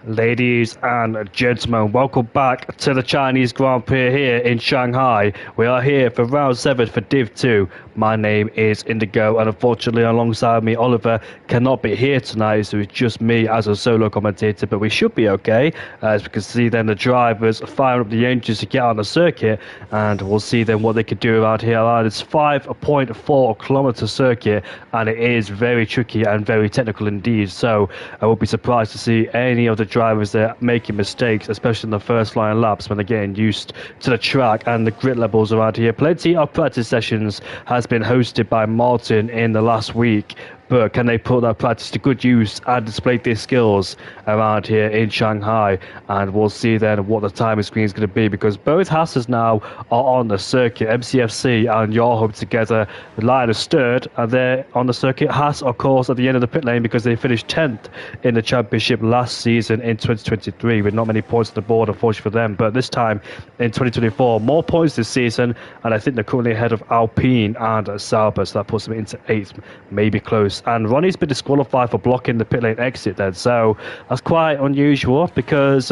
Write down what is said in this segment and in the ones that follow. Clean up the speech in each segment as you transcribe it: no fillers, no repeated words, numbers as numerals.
Ladies and gentlemen, welcome back to the Chinese Grand Prix here in Shanghai. We are here for round 7 for Div 2. My name is Indigo, and unfortunately alongside me Oliver cannot be here tonight, so it's just me as a solo commentator, but we should be okay, as we can see then the drivers firing up the engines to get on the circuit, and we'll see then what they can do around here. It's 5.4 kilometer circuit, and it is very tricky and very technical indeed, so I will be surprised to see any of the drivers there making mistakes, especially in the first line laps when they're getting used to the track and the grit levels around here. Plenty of practice sessions has been hosted by Martin in the last week, but can they put that practice to good use and display their skills around here in Shanghai? And we'll see then what the timing screen is going to be, because both Hasses now are on the circuit. MCFC and Yarhub together, line is stirred, and they're on the circuit. Haas, of course, at the end of the pit lane because they finished 10th in the championship last season in 2023 with not many points on the board, unfortunately for them. But this time in 2024, more points this season, and I think they're currently ahead of Alpine and Sauber, so that puts them into 8th, maybe close. And Ronnie's been disqualified for blocking the pit lane exit then, so that's quite unusual because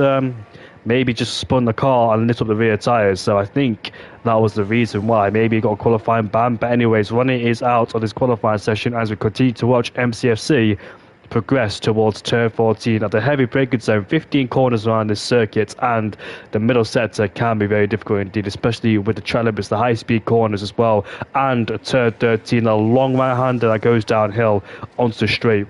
maybe just spun the car and lit up the rear tyres, so I think that was the reason why. Maybe he got a qualifying ban, but anyways, Ronnie is out of this qualifying session as we continue to watch MCFC progress towards turn 14 at the heavy braking zone. 15 corners around this circuit, and the middle sector can be very difficult indeed, especially with the track limits, the high speed corners as well, and turn 13, a long right hander that goes downhill onto the straight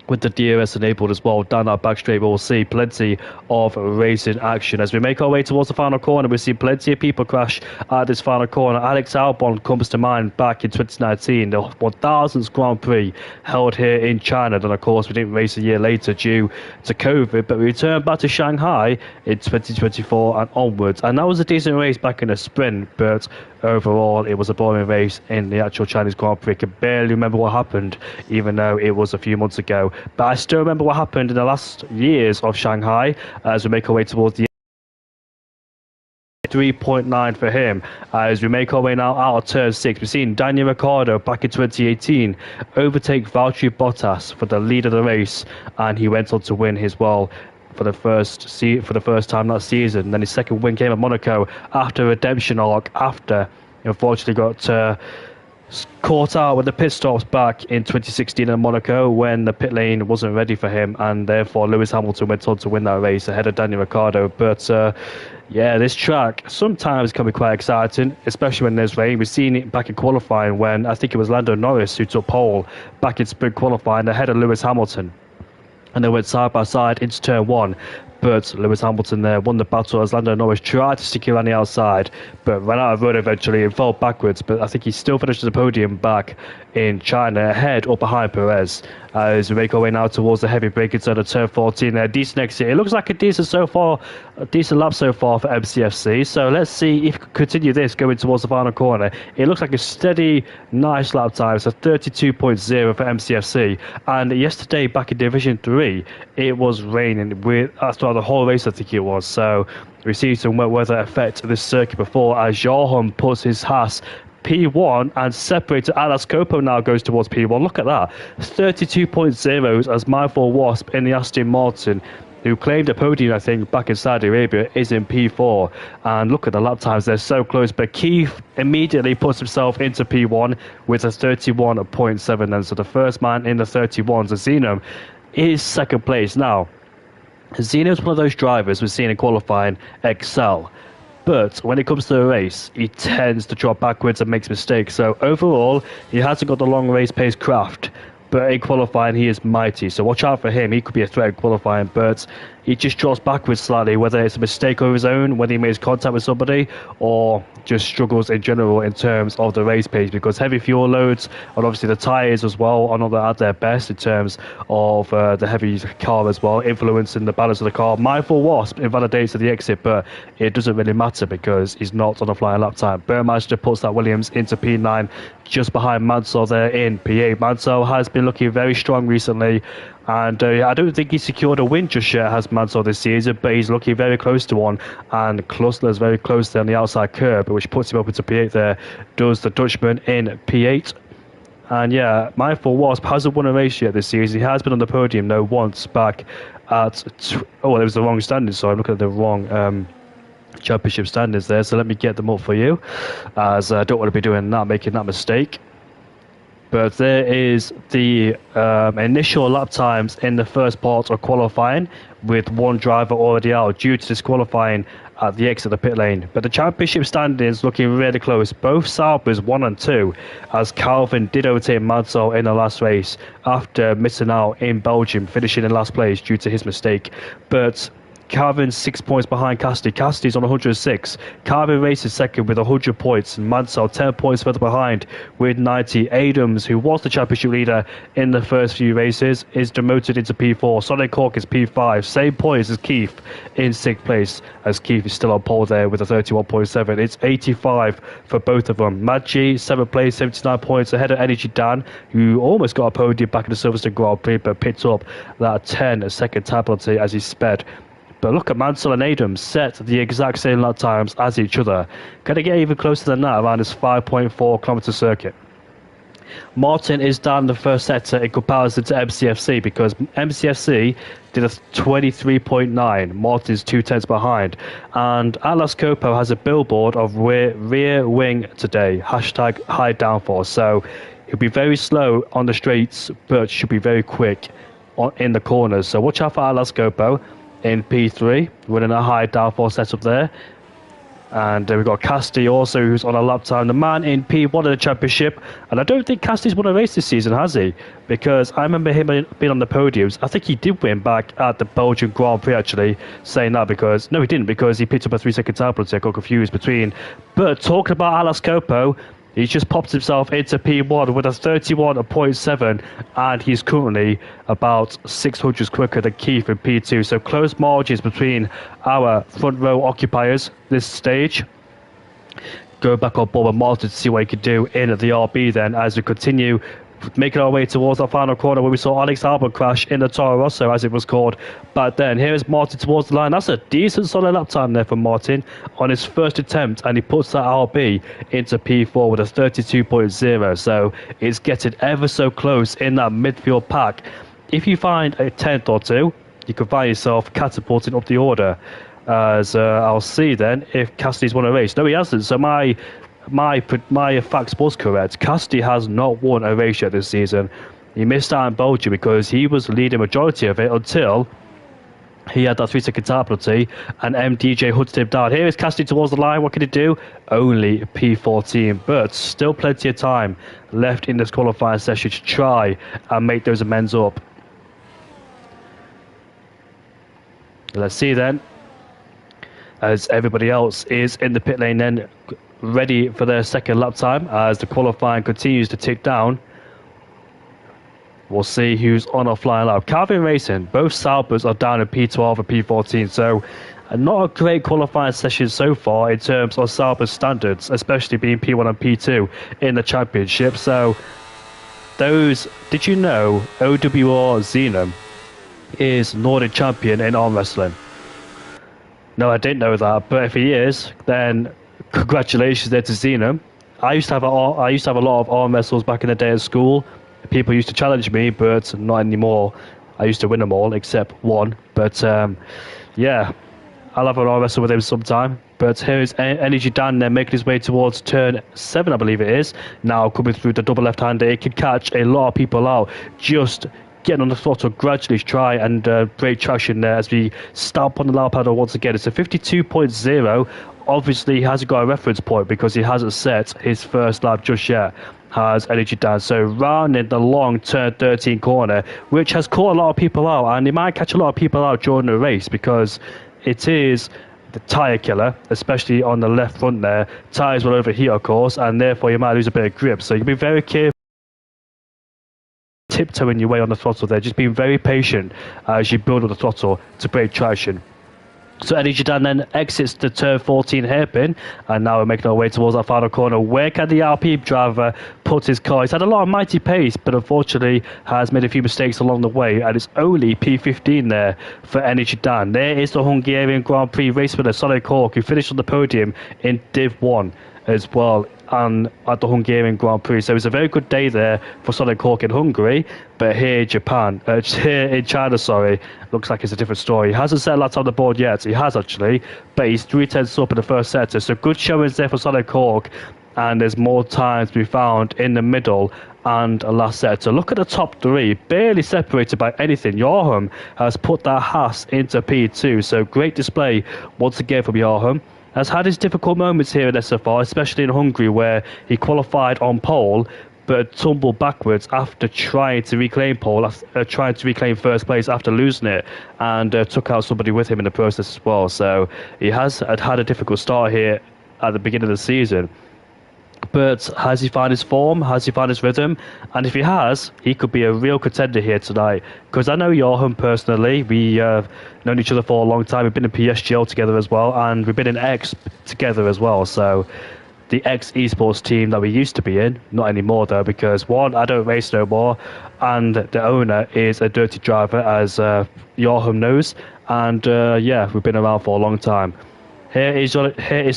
with the DRS enabled as well down our back straight. We'll see plenty of racing action as we make our way towards the final corner. We see plenty of people crash at this final corner. Alex Albon comes to mind back in 2019, the 1000th Grand Prix held here in China. Then of course we didn't race a year later due to COVID, but we returned back to Shanghai in 2024 and onwards, and that was a decent race back in the sprint, but overall it was a boring race in the actual Chinese Grand Prix. I can barely remember what happened, even though it was a few months ago, but I still remember what happened in the last years of Shanghai as we make our way towards the 3.9 for him as we make our way now out of turn 6. We've seen Daniel Ricciardo back in 2018 overtake Valtteri Bottas for the lead of the race, and he went on to win as well for the first time that season. And then his second win came at Monaco after a redemption arc, after he unfortunately got caught out with the pit stops back in 2016 in Monaco when the pit lane wasn't ready for him, and therefore Lewis Hamilton went on to win that race ahead of Daniel Ricciardo. But yeah, this track sometimes can be quite exciting, especially when there's rain. We've seen it back in qualifying when I think it was Lando Norris who took pole back in sprint qualifying ahead of Lewis Hamilton, and they went side by side into turn 1. But Lewis Hamilton there won the battle as Lando Norris tried to stick it around the outside, but ran out of road eventually and fell backwards. But I think he still finished the podium back in China, ahead or behind Perez. As we make our way now towards the heavy braking zone of turn 14 there. Decent exit. It looks like a decent lap so far for MCFC. So let's see if we can continue this going towards the final corner. It looks like a steady, nice lap time. So 32.0 for MCFC. And yesterday back in Division 3, it was raining throughout the whole race, I think it was. So we see some wet weather affect this circuit before as Johan puts his Haas P1 and separates. Atlas Coppo now goes towards P1. Look at that, 32.0 as Mindful Wasp in the Aston Martin, who claimed a podium I think back in Saudi Arabia, is in P4. And look at the lap times, they're so close, but Keith immediately puts himself into P1 with a 31.7 then. So the first man in the 31s, Zeno, is second place. Now Zeno's one of those drivers we've seen in qualifying excel, but when it comes to the race, he tends to drop backwards and makes mistakes. So overall, he hasn't got the long race pace craft, but in qualifying, he is mighty. So watch out for him. He could be a threat in qualifying, but he just drops backwards slightly, whether it's a mistake of his own, whether he makes contact with somebody, or just struggles in general in terms of the race pace, because heavy fuel loads and obviously the tyres as well are not at their best in terms of the heavy car as well, influencing the balance of the car. Mindful Wasp invalidates at the exit, but it doesn't really matter because he's not on a flying lap time. Burmeister puts that Williams into P9 just behind Mansell there in P8. Mansell has been looking very strong recently, and I don't think he's secured a win just yet, has Mansell, this season, but he's looking very close to one, and Klusler's very close there on the outside curb, which puts him up into P8 there, does the Dutchman in P8. And yeah, Mindful Wasp hasn't won a race yet this season. He has been on the podium though once back oh, there was the wrong standings, so I'm looking at the wrong championship standings there. So let me get them up for you, as I don't want to be doing that, making that mistake. But there is the initial lap times in the first part of qualifying, with one driver already out due to disqualifying at the exit of the pit lane. But the championship standings looking really close. Both Saubers 1 and 2, as Calvin did overtake Mansell in the last race after missing out in Belgium, finishing in last place due to his mistake. But Calvin's 6 points behind Cassidy. Cassidy's on 106. Calvin races second with 100 points. And Mansell 10 points further behind with 90. Adams, who was the championship leader in the first few races, is demoted into P4. Sonic Hawk is P5. Same points as Keith in 6th place, as Keith is still on pole there with a 31.7. It's 85 for both of them. Mad G, 7th place, 79 points ahead of Energy Dan, who almost got a podium back in the Silverstone Grand Prix, but picked up that 10-second time penalty as he sped. But look at Mansell and Adams set the exact same lap times as each other. Can they get even closer than that around this 5.4 kilometre circuit? Martin is down in the first sector in comparison to MCFC, because MCFC did a 23.9. Martin's 2/10 behind. And Atlas Coppo has a billboard of rear wing today. Hashtag high downforce. So he'll be very slow on the straights, but should be very quick in the corners. So watch out for Atlas Coppo in P3, running a high downforce setup there. And we've got Cassidy also, who's on a lap time, the man in P1 of the championship. And I don't think Cassidy's won a race this season, has he? Because I remember him being on the podiums. I think he did win back at the Belgian Grand Prix, actually, saying that, because no, he didn't, because he picked up a 3-second time penalty. I got confused between. But talking about Atlas Coppo, he's just popped himself into P1 with a 31.7, and he's currently about 600s quicker than Keith in P2. So close margins between our front row occupiers this stage. Go back on board with Martin to see what he could do in the RB then, as we continue making our way towards our final corner, where we saw Alex Albon crash in the Toro Rosso, as it was called back then. Here is Martin towards the line. That's a decent solid lap time there for Martin on his first attempt, and he puts that RB into P4 with a 32.0. So it's getting ever so close in that midfield pack. If you find a 10th or two, you can find yourself catapulting up the order. As I'll see then if Cassidy's won a race. No, he hasn't. So my facts was correct. Cassidy has not won a race yet this season. He missed out in Belgium because he was leading majority of it until he had that 3-second time penalty, and MDJ hunted him down. Here is Cassidy towards the line. What can he do? Only P14, but still plenty of time left in this qualifying session to try and make those amends up. Let's see then, as everybody else is in the pit lane then, ready for their second lap time as the qualifying continues to tick down. We'll see who's on our flying lap. Calvin Racing, both Saubers are down in P12 and P14, so not a great qualifying session so far in terms of Sauber's standards, especially being P1 and P2 in the championship. So those, did you know OWR Xenon is Nordic champion in arm wrestling? No, I didn't know that, but if he is, then congratulations there to Xenon. I used to have a lot of arm wrestles back in the day at school. People used to challenge me, but not anymore. I used to win them all except one. But yeah, I'll have an arm wrestle with him sometime. But here's Energy Dan there making his way towards turn 7, I believe it is. Now coming through the double left-hander, it can catch a lot of people out. Just getting on the throttle gradually to try and break traction there as we stamp on the loud pedal once again. It's a 52.0. Obviously, he hasn't got a reference point because he hasn't set his first lap just yet, has Energy Dan. So rounding the long turn 13 corner, which has caught a lot of people out, and it might catch a lot of people out during the race because it is the tyre killer, especially on the left front there. Tyres will overheat, of course, and therefore you might lose a bit of grip. So you can be very careful, tiptoeing your way on the throttle there, just being very patient as you build up the throttle to break traction. So Energy Dan then exits the turn 14 hairpin, and now we're making our way towards our final corner. Where can the RP driver put his car. He's had a lot of mighty pace, but unfortunately has made a few mistakes along the way, and it's only P15 there for Energy Dan. There is the Hungarian Grand Prix race winner, Sonic Hawk, who finished on the podium in Div 1 as well, and at the Hungarian Grand Prix. So it's a very good day there for Sonic Hawk in Hungary, but here in here in China, looks like it's a different story. He hasn't set a lap on the board yet. He has actually, but he's 3/10 up in the first sector. So good showings there for Sonic Hawk, and there's more time to be found in the middle and last sector. Look at the top three, barely separated by anything. Joachim has put that Haas into P2, so great display once again from Joachim. Has had his difficult moments here at SFR, especially in Hungary, where he qualified on pole but tumbled backwards after trying to reclaim first place after losing it, and took out somebody with him in the process as well. So he has had a difficult start here at the beginning of the season. But has he found his form? Has he found his rhythm? And if he has, he could be a real contender here tonight. Because I know Joachim personally. We have known each other for a long time. We've been in PSGL together as well. And we've been in X together as well. So the X esports team that we used to be in, not anymore though, because one, I don't race no more. And the owner is a dirty driver, as Joachim knows. And yeah, we've been around for a long time. Here is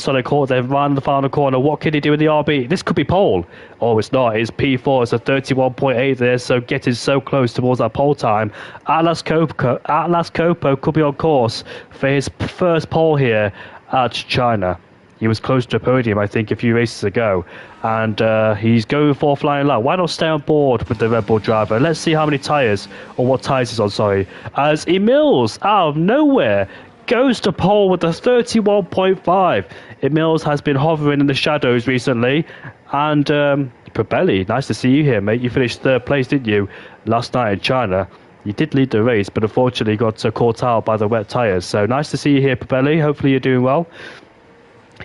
Sonic Hawk. They've run the final corner. What can he do in the RB? This could be pole. Oh, it's not. It's P4. It's a 31.8 there, so getting so close towards that pole time. Atlas Copo could be on course for his first pole here at China. He was close to a podium, I think, a few races ago. And he's going for flying low. Why not stay on board with the Red Bull driver? Let's see how many tyres, or what tyres he's on, sorry. As Emils, out of nowhere, goes to pole with a 31.5. Emils has been hovering in the shadows recently. And Probelli, nice to see you here, mate. You finished third place, didn't you, last night in China? You did lead the race, but unfortunately got caught out by the wet tyres. So nice to see you here, Probelli. Hopefully you're doing well.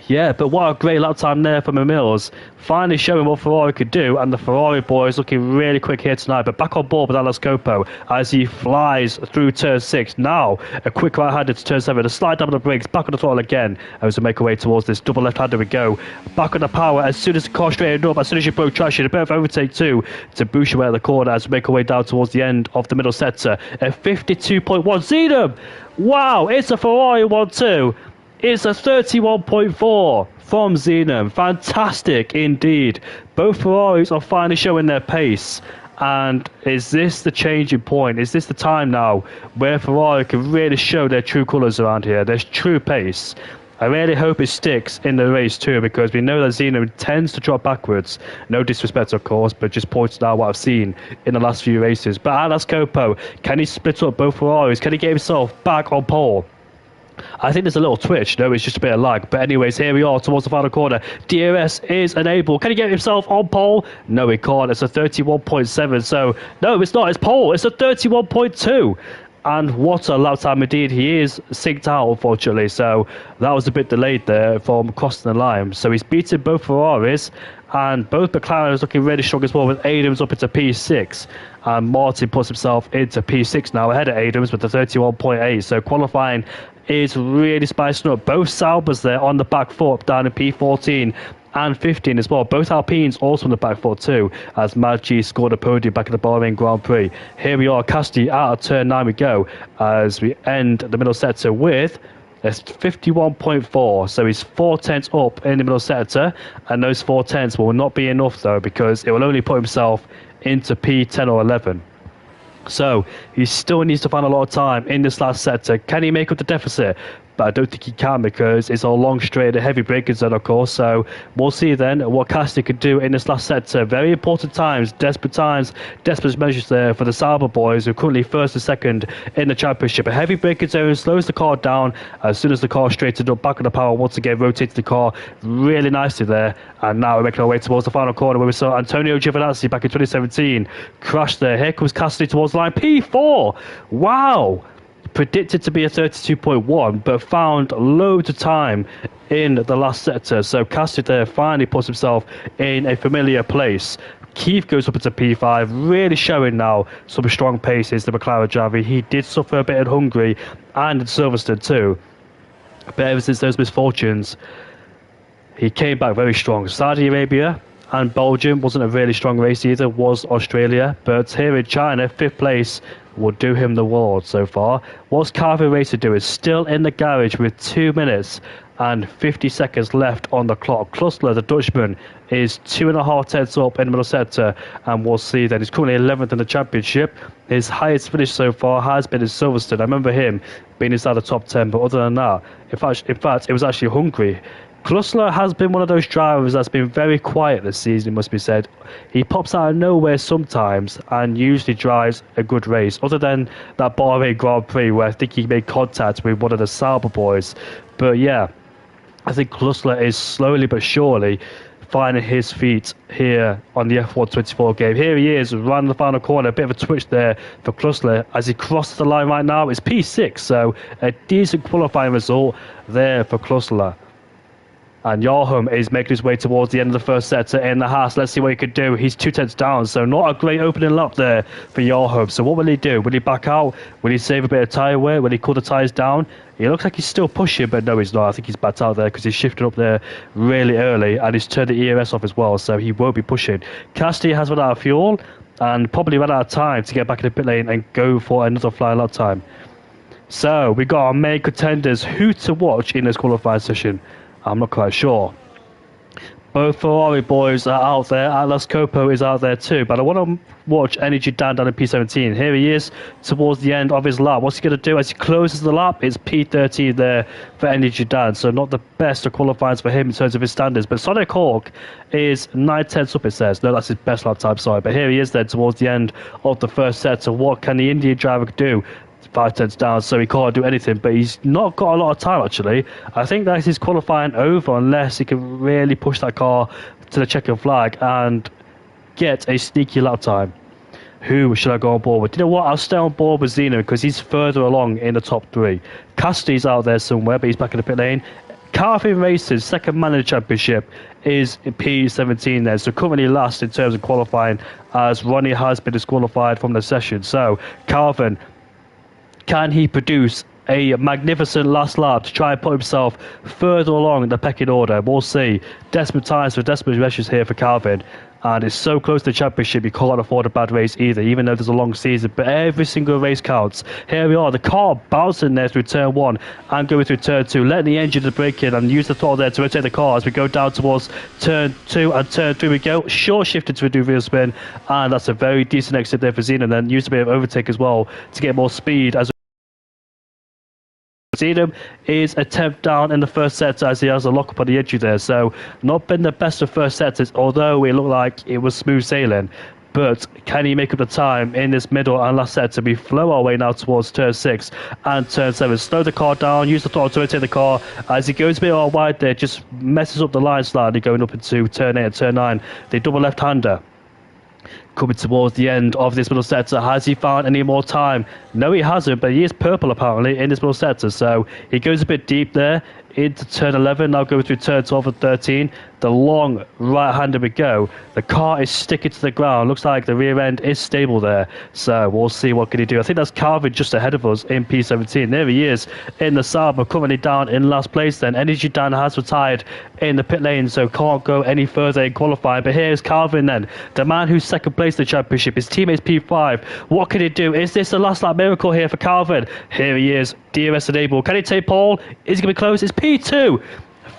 Yeah, but what a great lap time there from Emils. Finally showing what Ferrari could do, and the Ferrari boys looking really quick here tonight. But back on board with Atlas Copo as he flies through turn 6. Now, a quick right-hander to turn 7. A slide down on the brakes, back on the throttle again. As we make our way towards this double left-hander we go. Back on the power as soon as the car straightened up, as soon as you broke traction. A bit of overtake too to boost your way at the corner as we make our way down towards the end of the middle sector. A 52.1. Zeedham! Wow, it's a Ferrari 1-2. It's a 31.4 from Zeedham. Fantastic indeed. Both Ferraris are finally showing their pace. And is this the changing point? Is this the time now where Ferrari can really show their true colours around here? Their true pace. I really hope it sticks in the race too, because we know that Zeedham tends to drop backwards. No disrespect, of course, but just pointing out what I've seen in the last few races. But Atlas Copo, can he split up both Ferraris? Can he get himself back on pole? I think there's a little twitch. No, it's just a bit of lag. But anyways, here we are towards the final corner. DRS is enabled. Can he get himself on pole? No, he can't. It's a 31.7. So, no, it's not. It's pole. It's a 31.2. And what a lap time indeed. He is synced out, unfortunately. So, that was a bit delayed there from crossing the line. So, he's beaten both Ferraris. And both McLaren is looking really strong as well, with Adams up into P6. And Martin puts himself into P6 now, ahead of Adams with the 31.8. So qualifying is really spicing up. Both Saubers there on the back foot down in P14 and 15 as well. Both Alpines also on the back foot too, as Mad G scored a podium back in the Bahrain Grand Prix. Here we are, Casti out of turn 9 we go, as we end the middle sector with That's 51.4, so he's 4/10 up in the middle sector, and those 4/10 will not be enough though, because it will only put himself into P10 or 11. So he still needs to find a lot of time in this last sector. Can he make up the deficit? But I don't think he can, because it's a long straight, a heavy braking zone, of course. So we'll see then what Casti could do in this last sector. Very important times, desperate measures there for the Sauber boys, who are currently first and second in the championship. A heavy braking zone slows the car down as soon as the car straightened up, back on the power once again, rotated the car really nicely there. And now we're making our way towards the final corner, where we saw Antonio Giovinazzi back in 2017 crash there. Here comes Casti towards the line. P4! Wow! Predicted to be a 32.1, but found loads of time in the last sector. So Casti there finally puts himself in a familiar place. Keith goes up into P5, really showing now some strong paces, the McLaren driver. He did suffer a bit in Hungary and in Silverstone too, but ever since those misfortunes, he came back very strong. Saudi Arabia and Belgium wasn't a really strong race either, was Australia. But here in China, 5th place will do him the world so far. What's Calvin Racer do is still in the garage with 2 minutes and 50 seconds left on the clock. Klussler, the Dutchman, is 2.5 tenths up in the middle sector, and we'll see that he's currently 11th in the championship. His highest finish so far has been in Silverstone. I remember him being inside the top 10, but other than that, in fact, it was actually Hungary. Klussler has been one of those drivers that's been very quiet this season, it must be said. He pops out of nowhere sometimes and usually drives a good race, other than that Bahrain Grand Prix where I think he made contact with one of the Sauber boys. But yeah, I think Klussler is slowly but surely finding his feet here on the F1 24 game. Here he is, right in the final corner. A bit of a twitch there for Klussler as he crosses the line right now. It's P6, so a decent qualifying result there for Klussler. And Yarham is making his way towards the end of the first sector in the Haas. Let's see what he could do. He's 2 tenths down, so not a great opening lap there for Yarham. So what will he do? Will he back out? Will he save a bit of tyre wear? Will he cool the tyres down? He looks like he's still pushing, but no, he's not. I think he's backed out there because he's shifted up there really early, and he's turned the ERS off as well, so he won't be pushing. Cassidy has run out of fuel and probably run out of time to get back in the pit lane and go for another flying lap time. So we got our main contenders. Who to watch in this qualifying session? I'm not quite sure. Both Ferrari boys are out there. Atlas Coppo is out there too. But I want to watch Energy Dan down in P17. Here he is towards the end of his lap. What's he going to do as he closes the lap? It's P13 there for Energy Dan. So not the best of qualifiers for him in terms of his standards. But Sonic Hawk is 9 tenths up, it says. No, that's his best lap time, sorry. But here he is then towards the end of the first set. So what can the Indian driver do? 5 tenths down, so he can't do anything, but he's not got a lot of time actually. I think that is his qualifying over unless he can really push that car to the checkered flag and get a sneaky lap time. Who should I go on board with? You know what, I'll stay on board with Zeno because he's further along in the top 3. Cassidy's out there somewhere, but he's back in the pit lane. Calvin Racers, second man in the championship, is in P17 there, so currently last in terms of qualifying as Ronnie has been disqualified from the session. So Calvin, can he produce a magnificent last lap to try and put himself further along in the pecking order? We'll see. Desperate times for desperate measures here for Calvin. And it's so close to the championship, you can't afford a bad race either, even though there's a long season. But every single race counts. Here we are, the car bouncing there through turn 1 and going through turn 2, letting the engine to brake in and use the throttle there to rotate the car as we go down towards turn 2 and turn 3 we go. Short shifted to a rear spin, and that's a very decent exit there for Zeno. And then use a bit of overtake as well to get more speed as Zeno is a 10th down in the first set as he has a lock up on the entry there, so not been the best of first sets, although it looked like it was smooth sailing. But can he make up the time in this middle and last set to be flow our way now towards turn 6 and turn 7? Slow the car down, use the throttle to rotate the car as he goes a bit all wide there, just messes up the line slightly going up into turn 8 and turn 9. The double left-hander coming towards the end of this middle sector. Has he found any more time? No, he hasn't, but he is purple apparently in this middle sector, so he goes a bit deep there into turn 11, now going through turn 12 and 13. The long right-hander we go. The car is sticking to the ground. Looks like the rear end is stable there, so we'll see what can he do. I think that's Calvin just ahead of us in P17. There he is in the Sauber, currently down in last place then. Energy Dan has retired in the pit lane, so can't go any further in qualifying. But here's Calvin then, the man who's second place in the championship. His teammate's P5. What can he do? Is this a last lap miracle here for Calvin? Here he is, DRS enabled. Can he take pole? Is he going to be close? It's P2.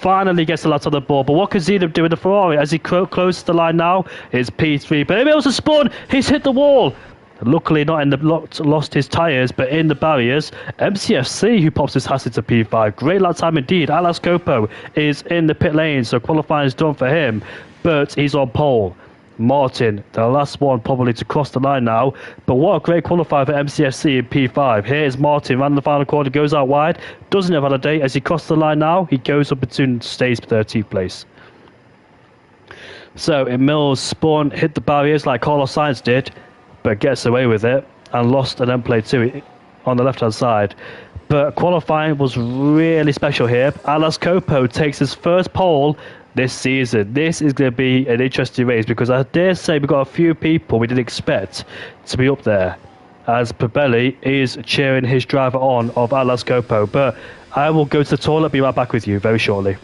Finally gets the lads on the board, but what can Zeno do in the Ferrari as he closes the line now? It's P3, but he also spun. He's hit the wall. Luckily not in the lost his tyres, but in the barriers. MCFC who pops his Haas into P5. Great lap time indeed. Atlas Coppo is in the pit lane, so qualifying is done for him, but he's on pole. Martin, the last one probably to cross the line now, but what a great qualifier for MCFC in P5. Here's Martin, ran the final corner, goes out wide, doesn't have had a day. As he crosses the line now, he goes up and stays 13th place. So Mills spun, hit the barriers like Carlos Sainz did, but gets away with it and lost an end plate too on the left hand side. But qualifying was really special here. Atlas Coppo takes his first pole this season. This is going to be an interesting race because I dare say we've got a few people we didn't expect to be up there, as Pabelli is cheering his driver on of Atlas Coppo. But I will go to the toilet, be right back with you very shortly.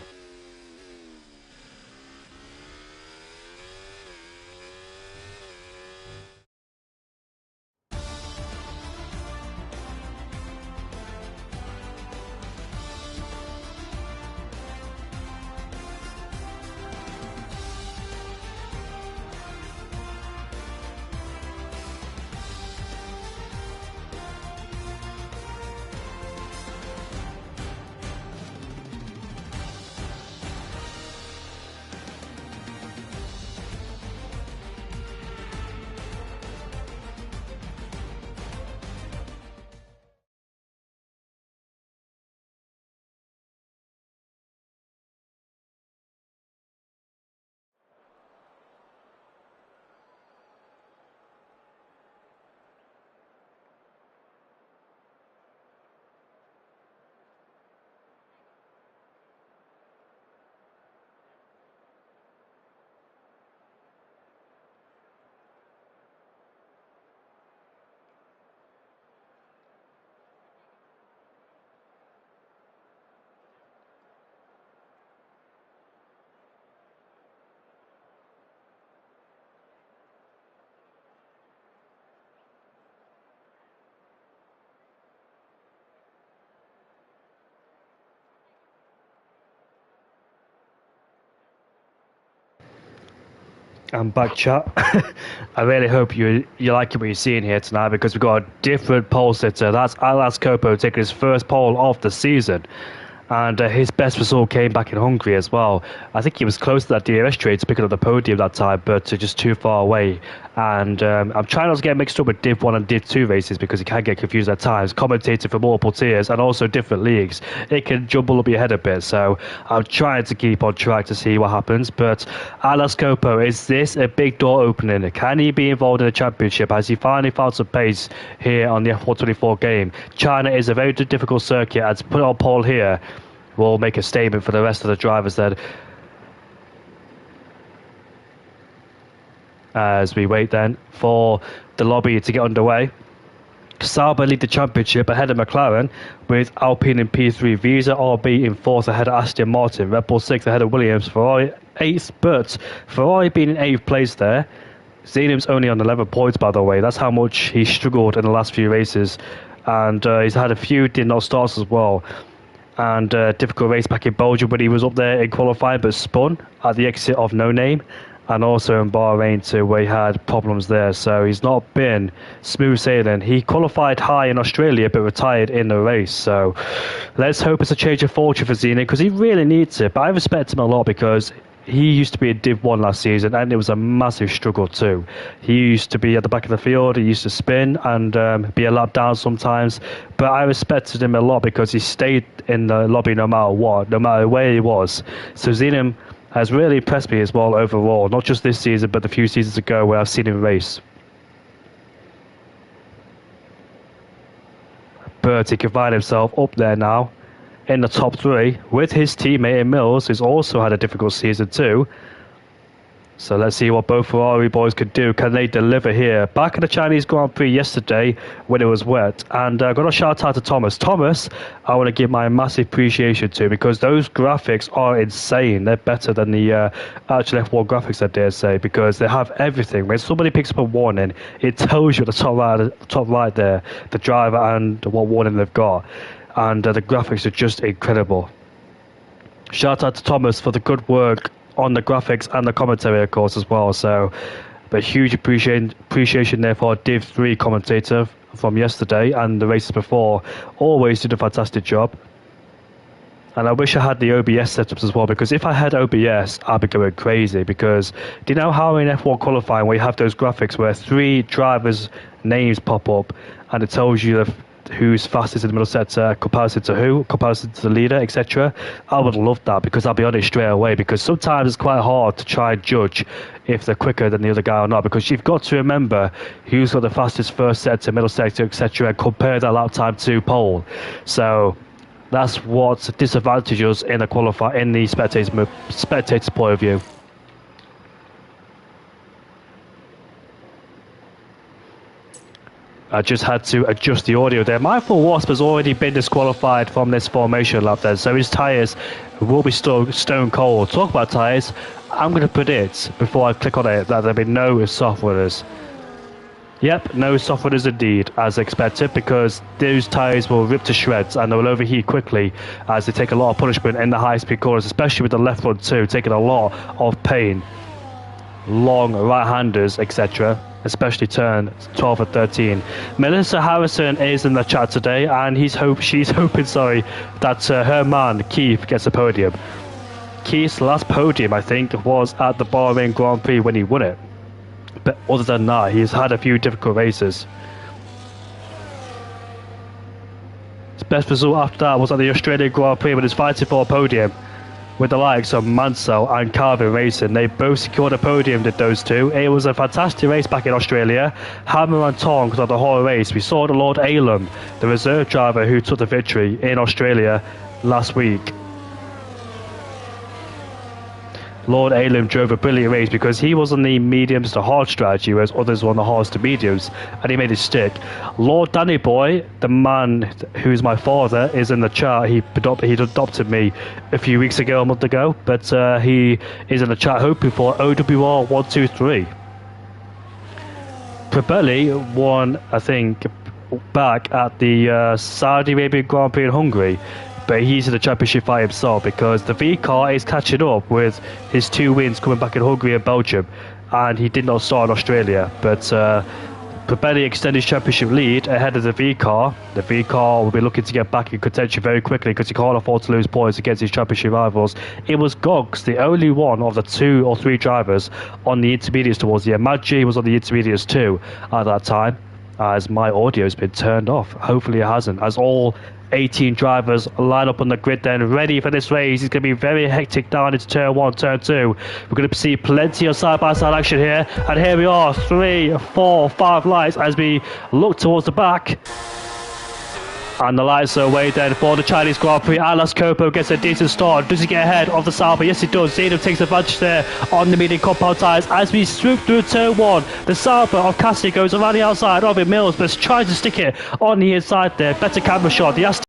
I'm back, chat. I really hope you like what you're seeing here tonight because we've got a different pole sitter. That's Alas Copo taking his first pole of the season. And his best result came back in Hungary as well. I think he was close to that DRS trade to pick up the podium that time, but just too far away. And I'm trying not to get mixed up with Div 1 and Div 2 races because you can get confused at times. Commentating for multiple tiers and also different leagues, it can jumble up your head a bit. So I'm trying to keep on track to see what happens. But Alas Copo, is this a big door opening? Can he be involved in the championship? Has he finally found some pace here on the F124 game? China is a very difficult circuit, and to put on pole here will make a statement for the rest of the drivers then. As we wait then for the lobby to get underway. Sauber lead the championship ahead of McLaren with Alpine in P3, Visa RB in 4th ahead of Aston Martin, Red Bull 6th ahead of Williams, Ferrari 8th, but Ferrari being in 8th place there. Zenium's only on 11 points, by the way. That's how much he struggled in the last few races, and he's had a few did not starts as well. And difficult race back in Belgium when he was up there in qualifying but spun at the exit of No Name, and also in Bahrain too where he had problems there, so he's not been smooth sailing. He qualified high in Australia but retired in the race, so let's hope it's a change of fortune for Zena because he really needs it. But I respect him a lot because he used to be a Div 1 last season and it was a massive struggle too. He used to be at the back of the field, he used to spin and be a lap down sometimes, but I respected him a lot because he stayed in the lobby no matter what, no matter where he was. So Zenium has really impressed me as well overall, not just this season but the few seasons ago where I've seen him race. But he can find himself up there now in the top 3 with his teammate in Mills, who's also had a difficult season too. So let's see what both Ferrari boys could do. Can they deliver here? Back in the Chinese Grand Prix yesterday when it was wet. And I've got to shout out to Thomas. Thomas, I want to give my massive appreciation to because those graphics are insane. They're better than the actual F1 graphics, I dare say, because they have everything. When somebody picks up a warning, it tells you at the top right there, the driver and what warning they've got. And the graphics are just incredible. Shout out to Thomas for the good work on the graphics and the commentary, of course, as well. So, but huge appreciation there for Div 3 commentator from yesterday and the races before. Always did a fantastic job. And I wish I had the OBS setups as well, because if I had OBS, I'd be going crazy. Because do you know how in F1 qualifying where you have those graphics where 3 drivers' names pop up and it tells you who's fastest in the middle sector, comparison to who, comparison to the leader, etc. I would love that because I'll be on it straight away, because sometimes it's quite hard to try and judge if they're quicker than the other guy or not, because you've got to remember who's got the fastest first sector, middle sector, etc. and compare that lap time to pole. So that's what disadvantages in the spectator's point of view. I just had to adjust the audio there. Mindful Wasp has already been disqualified from this formation lap then, so his tyres will be stone cold. Talk about tyres, I'm going to predict, before I click on it, that there'll be no soft winners. Yep, no soft winners indeed, as expected, because those tyres will rip to shreds and they will overheat quickly as they take a lot of punishment in the high-speed corners, especially with the left front too, taking a lot of pain. Long right-handers, etc., especially turn 12 and 13. Melissa Harrison is in the chat today, and she's hoping, that her man Keith gets a podium. Keith's last podium, I think, was at the Bahrain Grand Prix when he won it. But other than that, he's had a few difficult races. His best result after that was at the Australian Grand Prix when he was fighting for a podium with the likes of Mansell and Carvin Racing. They both secured a podium, did those two. It was a fantastic race back in Australia. Hammer and tongs on the whole race. We saw the Lord Alem, the reserve driver who took the victory in Australia last week. Lord Alem drove a brilliant race because he was on the mediums to hard strategy, whereas others were on the hards to mediums, and he made it stick. Lord Danny Boy, the man who's my father, is in the chat. He adopted me a few weeks ago, a month ago, but he is in the chat hoping for OWR 123. Probelli won, I think, back at the Saudi Arabian Grand Prix in Hungary, but he's in the championship by himself because the V car is catching up with his 2 wins coming back in Hungary and Belgium. and he did not start in Australia, but Probelli extended his championship lead ahead of the V car. The V car will be looking to get back in contention very quickly because he can't afford to lose points against his championship rivals. It was Goggs, the only one of the 2 or 3 drivers on the intermediates towards the end. Matt G was on the intermediates too at that time, as my audio has been turned off. Hopefully it hasn't, as all 18 drivers line up on the grid then, ready for this race. It's going to be very hectic down into turn 1, turn 2. We're going to see plenty of side-by-side action here. And here we are, 3, 4, 5 lights as we look towards the back. And the lights are away then for the Chinese Grand Prix. Alas Copo gets a decent start. Does he get ahead of the Sauber? Yes, he does. Zainab takes advantage there on the medium compound tyres as we swoop through turn 1. The Sauber of Cassidy goes around the outside of it. Mills, but tries to stick it on the inside there. Better camera shot. The Aston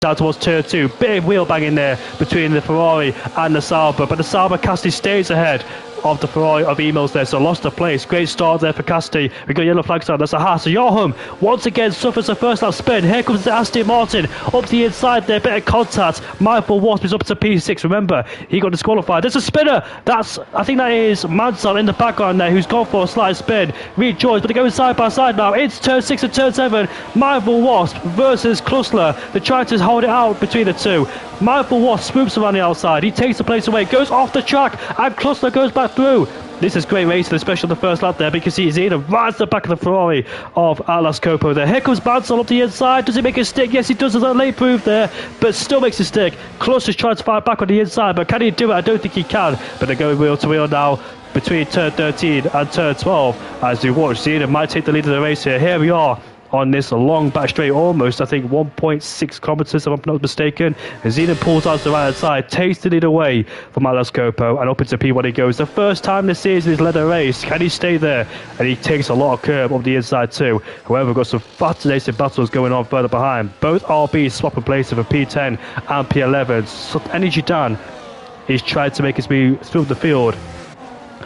down towards turn 2. Bit of wheel banging there between the Ferrari and the Sauber, but the Sauber Cassidy stays ahead of the Ferrari of Emos there, so lost the place. Great start there for Cassidy. We got yellow flags on. That's a Haas. So Joachim once again suffers a first lap spin. Here comes the Aston Martin up the inside there. Bit of contact. Michael Wasp is up to P6. Remember, he got disqualified. There's a spinner. I think that is Mansell in the background there, who's gone for a slight spin. Reed Joyce, but they're going side by side now. It's turn 6 and turn 7. Michael Wasp versus Klussler. They're trying to hold it out between the two. Michael Wasp swoops around the outside. He takes the place away, goes off the track, and Klussler goes back through. This is great racing, especially on the first lap there, because he's in right at the back of the Ferrari of Atlas Copo there. Here comes Mansell up the inside. Does he make a stick? Yes, he does. There's a late proof there, but still makes a stick. Klussler's trying to fight back on the inside, but can he do it? I don't think he can. But they're going wheel to wheel now between turn 13 and turn 12 as we watch. Zena might take the lead of the race here. Here we are on this long back straight, almost I think 1.6 kilometers if I'm not mistaken. Zena pulls out to the right hand side, takes the lead away from Atlas Copo, and up into P1 he goes. The first time this season he's led a race. Can he stay there? And he takes a lot of curb up the inside too. However, we've got some fascinating battles going on further behind. Both RBs swapping places for P10 and P11. So Energy Dan is trying to make his way through the field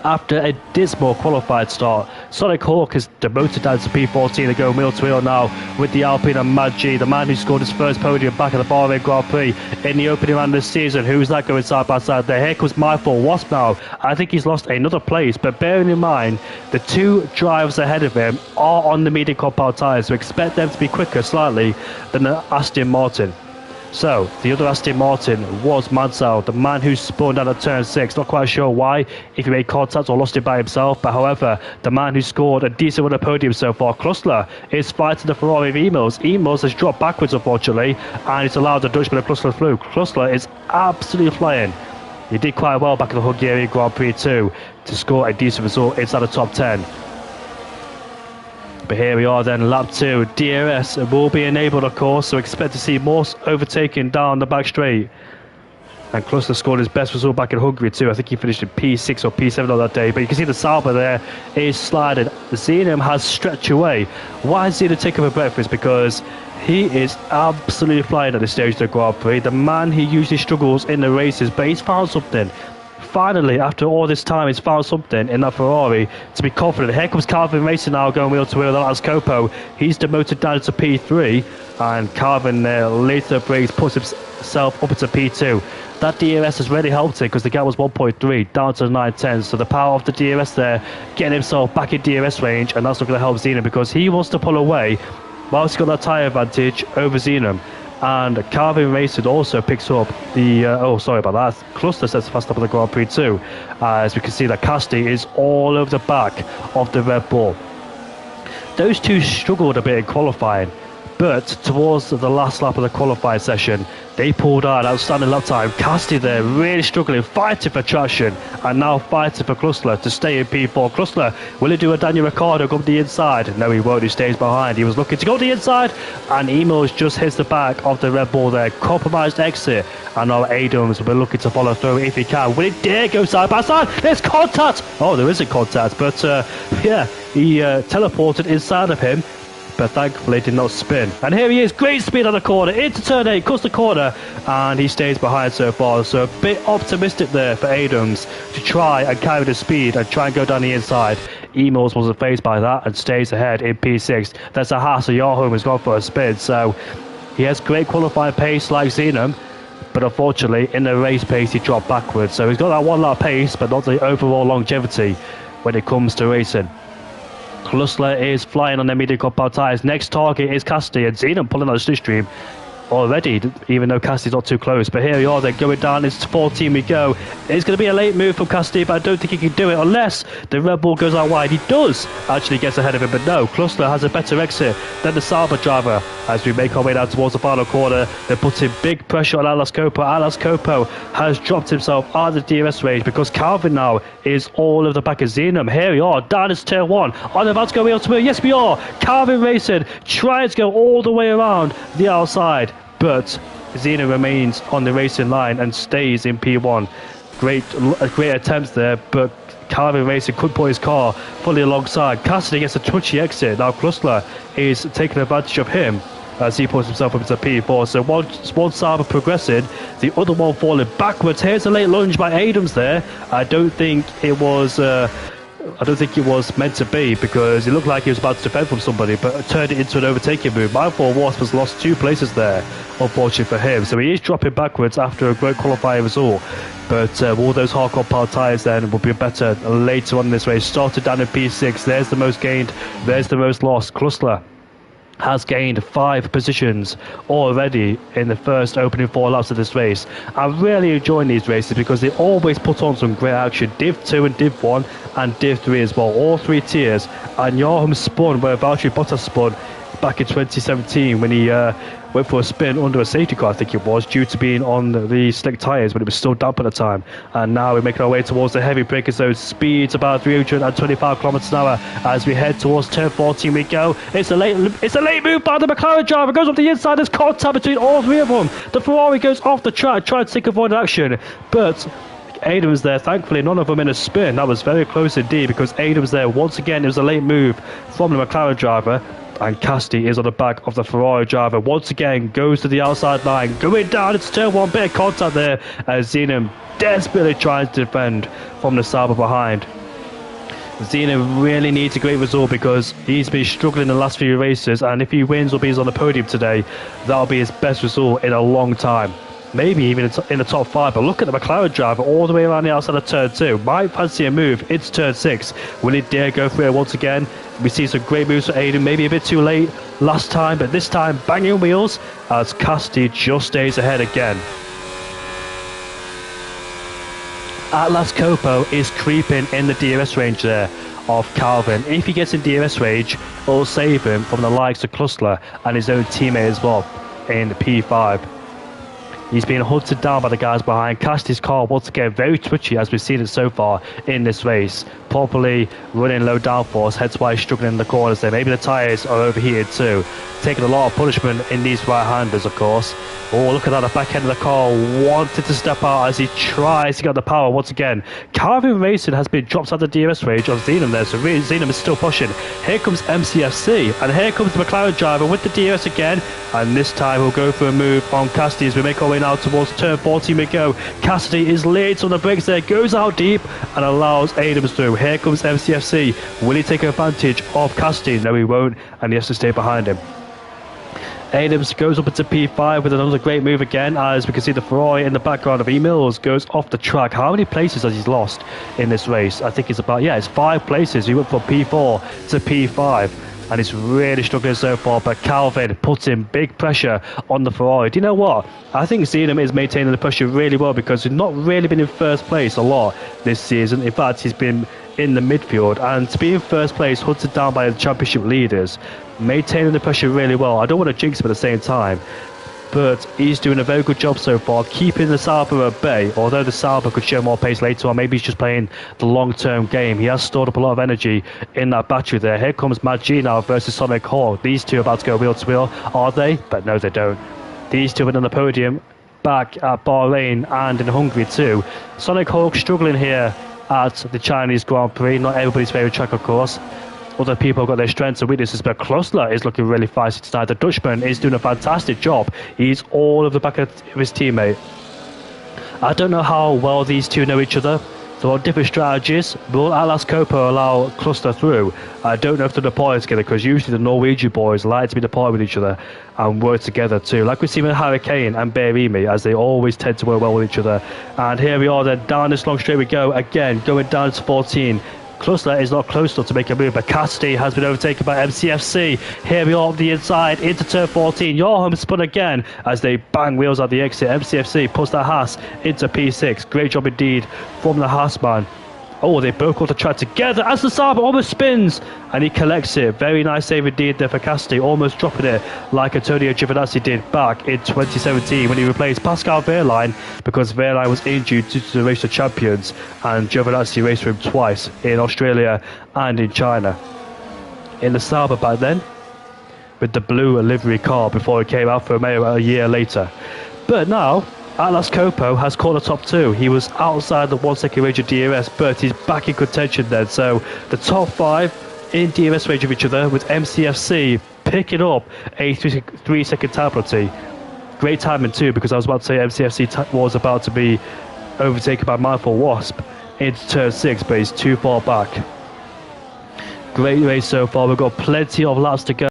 after a dismal qualified start. Sonic Hawk is demoted down to P14. They go wheel to wheel now with the Alpine and Mad G, the man who scored his first podium back at the Bahrain Grand Prix in the opening round of the season. Who's that going side by side there? Here comes Michael Wasp now. I think he's lost another place, but bearing in mind the two drivers ahead of him are on the medium compound tyres, so expect them to be quicker slightly than the Aston Martin. So, the other Aston Martin was Mansell, the man who spun down at turn 6. Not quite sure why, if he made contact or lost it by himself. But however, the man who scored a decent run of podium so far, Klussler, is fighting the Ferrari of Emos. Emos has dropped backwards, unfortunately, and it's allowed the Dutchman of Klussler through. Klussler is absolutely flying. He did quite well back in the Hungarian Grand Prix too, to score a decent result inside the top 10. But here we are then, lap 2. DRS will be enabled, of course, so expect to see Morse overtaken down the back straight. And Klussler scored his best result back in Hungary too. I think he finished in P6 or P7 on that day. But you can see the Sauber there is sliding. Zenum has stretched away. Why is Zenum taking a breakfast? Because he is absolutely flying at this stage of the Grand Prix. The man, he usually struggles in the races, but he's found something. Finally, after all this time, he's found something in that Ferrari to be confident. Here comes Calvin Racing now, going wheel to wheel. That's Copo. He's demoted down to P3, and Calvin later breaks, puts himself up into P2. That DRS has really helped it because the gap was 1.3 down to 9/10. So the power of the DRS there, getting himself back in DRS range, and that's not going to help Zenum because he wants to pull away whilst he's got that tyre advantage over Zenum. And Calvin Racing also picks up the, Klussler sets fast up on the Grand Prix too. As we can see that Cassidy is all over the back of the Red Bull. Those two struggled a bit in qualifying, but towards the last lap of the qualifying session, they pulled out outstanding lap time. Cassidy there really struggling, fighting for traction, and now fighting for Klussler to stay in P4. Klussler, will he do a Daniel Ricciardo, go up the inside? No, he won't, he stays behind. He was looking to go the inside, and Emos just hits the back of the Red Bull there. Compromised exit, and now Adams will be looking to follow through if he can. Will he dare go side by side? There's contact! Oh, there isn't contact, but yeah, he teleported inside of him, but thankfully did not spin. And here he is, great speed on the corner, into turn 8, cuts the corner, and he stays behind so far. So a bit optimistic there for Adams to try and carry the speed and try and go down the inside. Emos wasn't phased by that and stays ahead in P6. That's a Haas, Joachim has gone for a spin, so he has great qualifying pace like Zenum, but unfortunately in the race pace he dropped backwards. So he's got that one lap pace, but not the overall longevity when it comes to racing. Klussler is flying on their medium compound tyres. Next target is Cassidy, and Zenon pulling out the slipstream already, even though Cassidy's not too close. But here we are, they're going down, it's 14 we go. It's going to be a late move from Cassidy, but I don't think he can do it unless the Red Bull goes out wide. He does actually gets ahead of him, but no, Klussler has a better exit than the Sauber driver. As we make our way down towards the final corner, they're putting big pressure on Atlas Coppo. Atlas Coppo has dropped himself out of the DRS range because Calvin now is all of the back of Zenon. Here we are, down is turn 1. Are they about to go wheel to wheel? Yes, we are. Calvin racing, trying to go all the way around the outside, but Zenon remains on the racing line and stays in P1. Great attempts there, but Calvin Racing could put his car fully alongside. Cassidy gets a touchy exit. Now Klussler is taking advantage of him as he puts himself up into P4. So one Sauber progressing, the other one falling backwards. Here's a late lunge by Adams there. I don't think it was meant to be, because it looked like he was about to defend from somebody, but turned it into an overtaking move. My four Wasp has lost 2 places there, unfortunately for him. So he is dropping backwards after a great qualifying result. But all those hard compound tyres then will be better later on in this race. Started down in P6. There's the most gained. There's the most lost. Klussler has gained 5 positions already in the first opening 4 laps of this race. I'm really enjoying these races because they always put on some great action. Div 2 and Div 1 and Div 3 as well, all 3 tiers. And Yarham spun where Valtteri Bottas spun back in 2017 when he went for a spin under a safety car, I think it was, due to being on the slick tyres when it was still damp at the time. And now we're making our way towards the heavy braking zone. Speeds about 325 kilometers an hour as we head towards turn 14 we go. It's a late move by the McLaren driver, goes up the inside. There's contact between all 3 of them. The Ferrari goes off the track, trying to take avoided action, but Adams there, thankfully none of them in a spin. That was very close indeed, because Adams there, once again, it was a late move from the McLaren driver. And Cassidy is on the back of the Ferrari driver. Once again, goes to the outside line. Going down, it's turn 1, bit of contact there as Zenon desperately tries to defend from the Sauber behind. Zenon really needs a great result because he's been struggling in the last few races, and if he wins or he's on the podium today, that'll be his best result in a long time. Maybe even in the top 5, but look at the McLaren driver all the way around the outside of turn 2. Might fancy a move. It's turn 6. Will he dare go for it once again? We see some great moves for Aiden, maybe a bit too late last time, but this time banging wheels as Cassidy just stays ahead again. Atlas Coppo is creeping in the DRS range there of Calvin. If he gets in DRS range, it'll save him from the likes of Klussler and his own teammate as well in P5. He's being hunted down by the guys behind. Cassidy's car once again very twitchy, as we've seen it so far in this race. Probably running low downforce, hence why he's struggling in the corners there. Maybe the tyres are overheated too. Taking a lot of punishment in these right-handers, of course. Oh, look at that, the back end of the car wanted to step out as he tries to get the power once again. Calvin Racing has been dropped out of the DRS range on Zenon there, so really Zenon is still pushing. Here comes MCFC, and here comes the McLaren driver with the DRS again, and this time we'll go for a move on Cassidy as we make our way now towards turn 14 we go. Cassidy is late on the brakes there, goes out deep and allows Adams through. Here comes MCFC. Will he take advantage of Cassidy? No, he won't, and he has to stay behind him. Adams goes up into P5 with another great move again, as we can see the Ferrari in the background of E-Mills goes off the track. How many places has he lost in this race? I think it's about, it's 5 places. He went from P4 to P5. And he's really struggling so far, but Calvin puts in big pressure on the Ferrari. Do you know what? I think Zenon is maintaining the pressure really well, because he's not really been in first place a lot this season. In fact, he's been in the midfield, and to be in first place, hunted down by the championship leaders, maintaining the pressure really well. I don't want to jinx him at the same time, but he's doing a very good job so far, keeping the Sauber at bay. Although the Sauber could show more pace later on, maybe he's just playing the long-term game. He has stored up a lot of energy in that battery there. Here comes Matt G now versus Sonic Hall. These two are about to go wheel to wheel, are they? But no, they don't. These two have been on the podium back at Bahrain and in Hungary too. Sonic Hawk struggling here at the Chinese Grand Prix. Not everybody's favourite track, of course. Other people have got their strengths and weaknesses, but Klussler is looking really feisty tonight. The Dutchman is doing a fantastic job. He's all over the back of his teammate. I don't know how well these two know each other. So on different strategies, will Atlas Coppo allow Cluster through? I don't know if they're deployed together, because usually the Norwegian boys like to be deployed with each other and work together too. Like we see with Hurricane and Berimi, as they always tend to work well with each other. And here we are then, down this long straight we go, again, going down to 14. Cluster is not close enough to make a move, but Cassidy has been overtaken by MCFC. Here we are on the inside, into turn 14. Jorholm spun again as they bang wheels at the exit. MCFC puts the Haas into P6. Great job indeed from the Haas man. Oh, they broke off the track together as the Saab almost spins and he collects it. Very nice save indeed there for Cassidy, almost dropping it like Antonio Giovinazzi did back in 2017 when he replaced Pascal Wehrlein, because Wehrlein was injured due to the race of champions, and Giovinazzi raced for him twice in Australia and in China. In the Sauber back then, with the blue livery car before it came out for Romeo a year later. But now, Atlas Coppo has caught the top two. He was outside the 1 second range of DRS, but he's back in contention then. So the top five in DRS range of each other, with MCFC picking up a 3 second time penalty. Great timing too, because I was about to say MCFC was about to be overtaken by Mindful Wasp into turn 6, but he's too far back. Great race so far. We've got plenty of laps to go.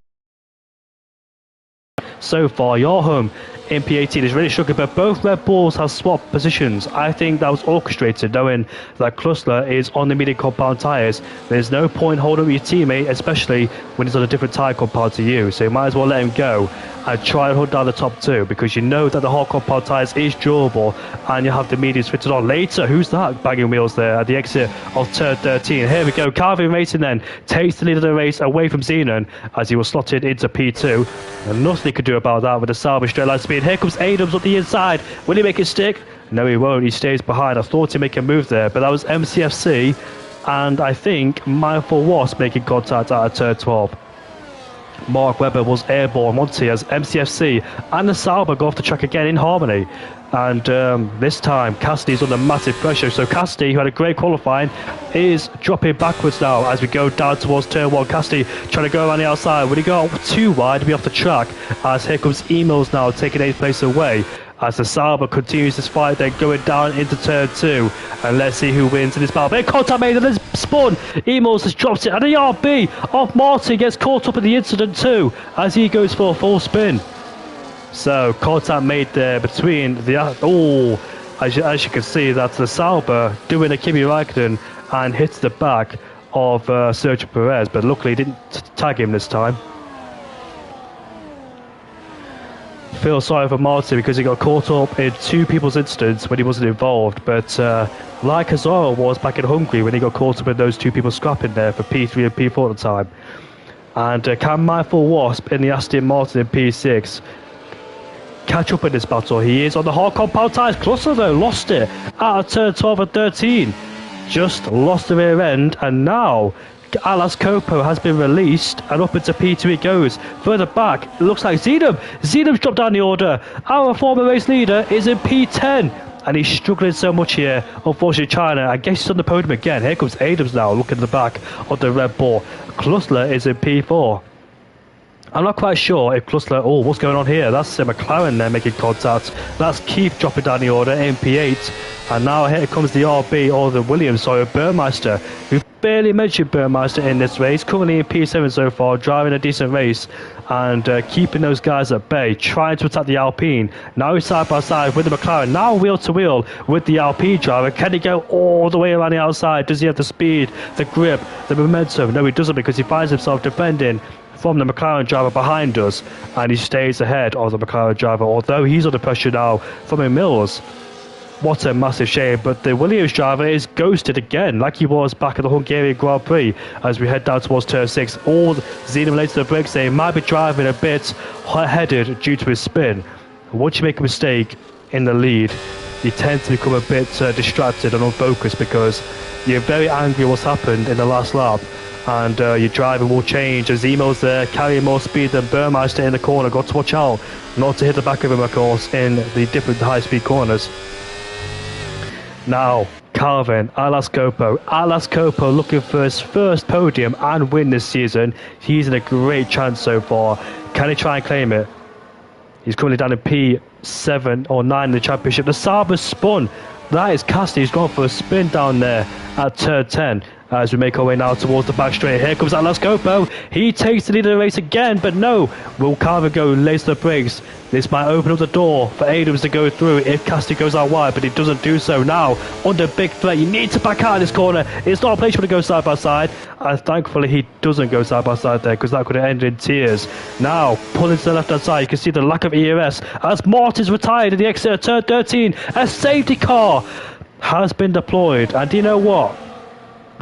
So far, Jorholm in P18 is really struggling, but both Red Bulls have swapped positions. I think that was orchestrated, knowing that Klussler is on the medium compound tyres. There's no point holding up your teammate, especially when he's on a different tyre compound to you, so you might as well let him go and try and hold down the top two, because you know that the hard compound tyres is durable and you have the mediums fitted on. Later, who's that banging wheels there at the exit of turn 13? Here we go, Calvin Racing then takes the lead of the race away from Zenon as he was slotted into P2, and nothing he could do about that with the Sauber straight line speed. Here comes Adams up the inside. Will he make it stick? No, he won't. He stays behind. I thought he'd make a move there, but that was MCFC and I think Mindful Wasp making contact out of turn 12. Mark Webber was airborne once he, as MCFC and the Sauber go off the track again in harmony. And this time Cassidy's under massive pressure, so Cassidy, who had a great qualifying, is dropping backwards now as we go down towards turn 1. Cassidy trying to go around the outside. When he got too wide, be off the track, as here comes Emos now taking 8th place away as the Sauber continues this fight, then going down into turn 2. And let's see who wins in this battle. Big contact made and then spun. Emos has dropped it, and the RB of Martin gets caught up in the incident too as he goes for a full spin. So contact made there between the as you can see, that's the Sauber doing a Kimi Raikkonen and hits the back of Sergio Perez, but luckily didn't tag him this time. Feel sorry for Martin because he got caught up in two people's incidents when he wasn't involved, but like Azora was back in Hungary when he got caught up in those two people scrapping there for P3 and P4 at the time. And can Mindful Wasp in the Aston Martin in P6 catch up in this battle? He is on the hard compound tyres. Cluster though lost it out of turn 12 and 13. Just lost the rear end, and now Atlas Coppo has been released and up into P2 it goes. Further back, it looks like Zenom's dropped down the order. Our former race leader is in P10 and he's struggling so much here. Unfortunately, China, I guess he's on the podium again. Here comes Adams now, looking at the back of the Red Bull. Klussler is in P4. I'm not quite sure if Klussler... Oh, what's going on here? That's McLaren there making contact. That's Keith dropping down the order in P8. And now here comes the RB, or the Williams, sorry, Burmeister. We've barely mentioned Burmeister in this race. Currently in P7 so far, driving a decent race and keeping those guys at bay, trying to attack the Alpine. Now he's side by side with the McLaren. Now wheel to wheel with the Alpine driver. Can he go all the way around the outside? Does he have the speed, the grip, the momentum? No, he doesn't, because he finds himself defending from the McLaren driver behind us, and he stays ahead of the McLaren driver, although he's under pressure now from Mills. What a massive shame, but the Williams driver is ghosted again, like he was back at the Hungarian Grand Prix as we head down towards turn 6. All Zenon related to the brakes, they might be driving a bit hot-headed due to his spin. Once you make a mistake in the lead, you tend to become a bit distracted and unfocused because you're very angry what's happened in the last lap. And your driving will change as Emo's there carrying more speed than Burmeister in the corner. Got to watch out not to hit the back of him, of course, in the different high-speed corners. Now, Calvin, Atlas Coppo looking for his first podium and win this season. He's in a great chance so far. Can he try and claim it? He's currently down in P7 or 9 in the championship. The Sauber spun That is Cassidy. He's gone for a spin down there at turn 10. As we make our way now towards the back straight. Here comes Atlas Copo. He takes the lead of the race again, but no. Will Carvigo lays the brakes. This might open up the door for Adams to go through if Cassidy goes out wide, but he doesn't do so now. Under big threat, you need to back out of this corner. It's not a place for him to go side by side. And thankfully, he doesn't go side by side there, because that could have ended in tears. Now, pulling to the left-hand side, you can see the lack of ERS as Martin's retired at the exit of turn 13. A safety car has been deployed. And do you know what?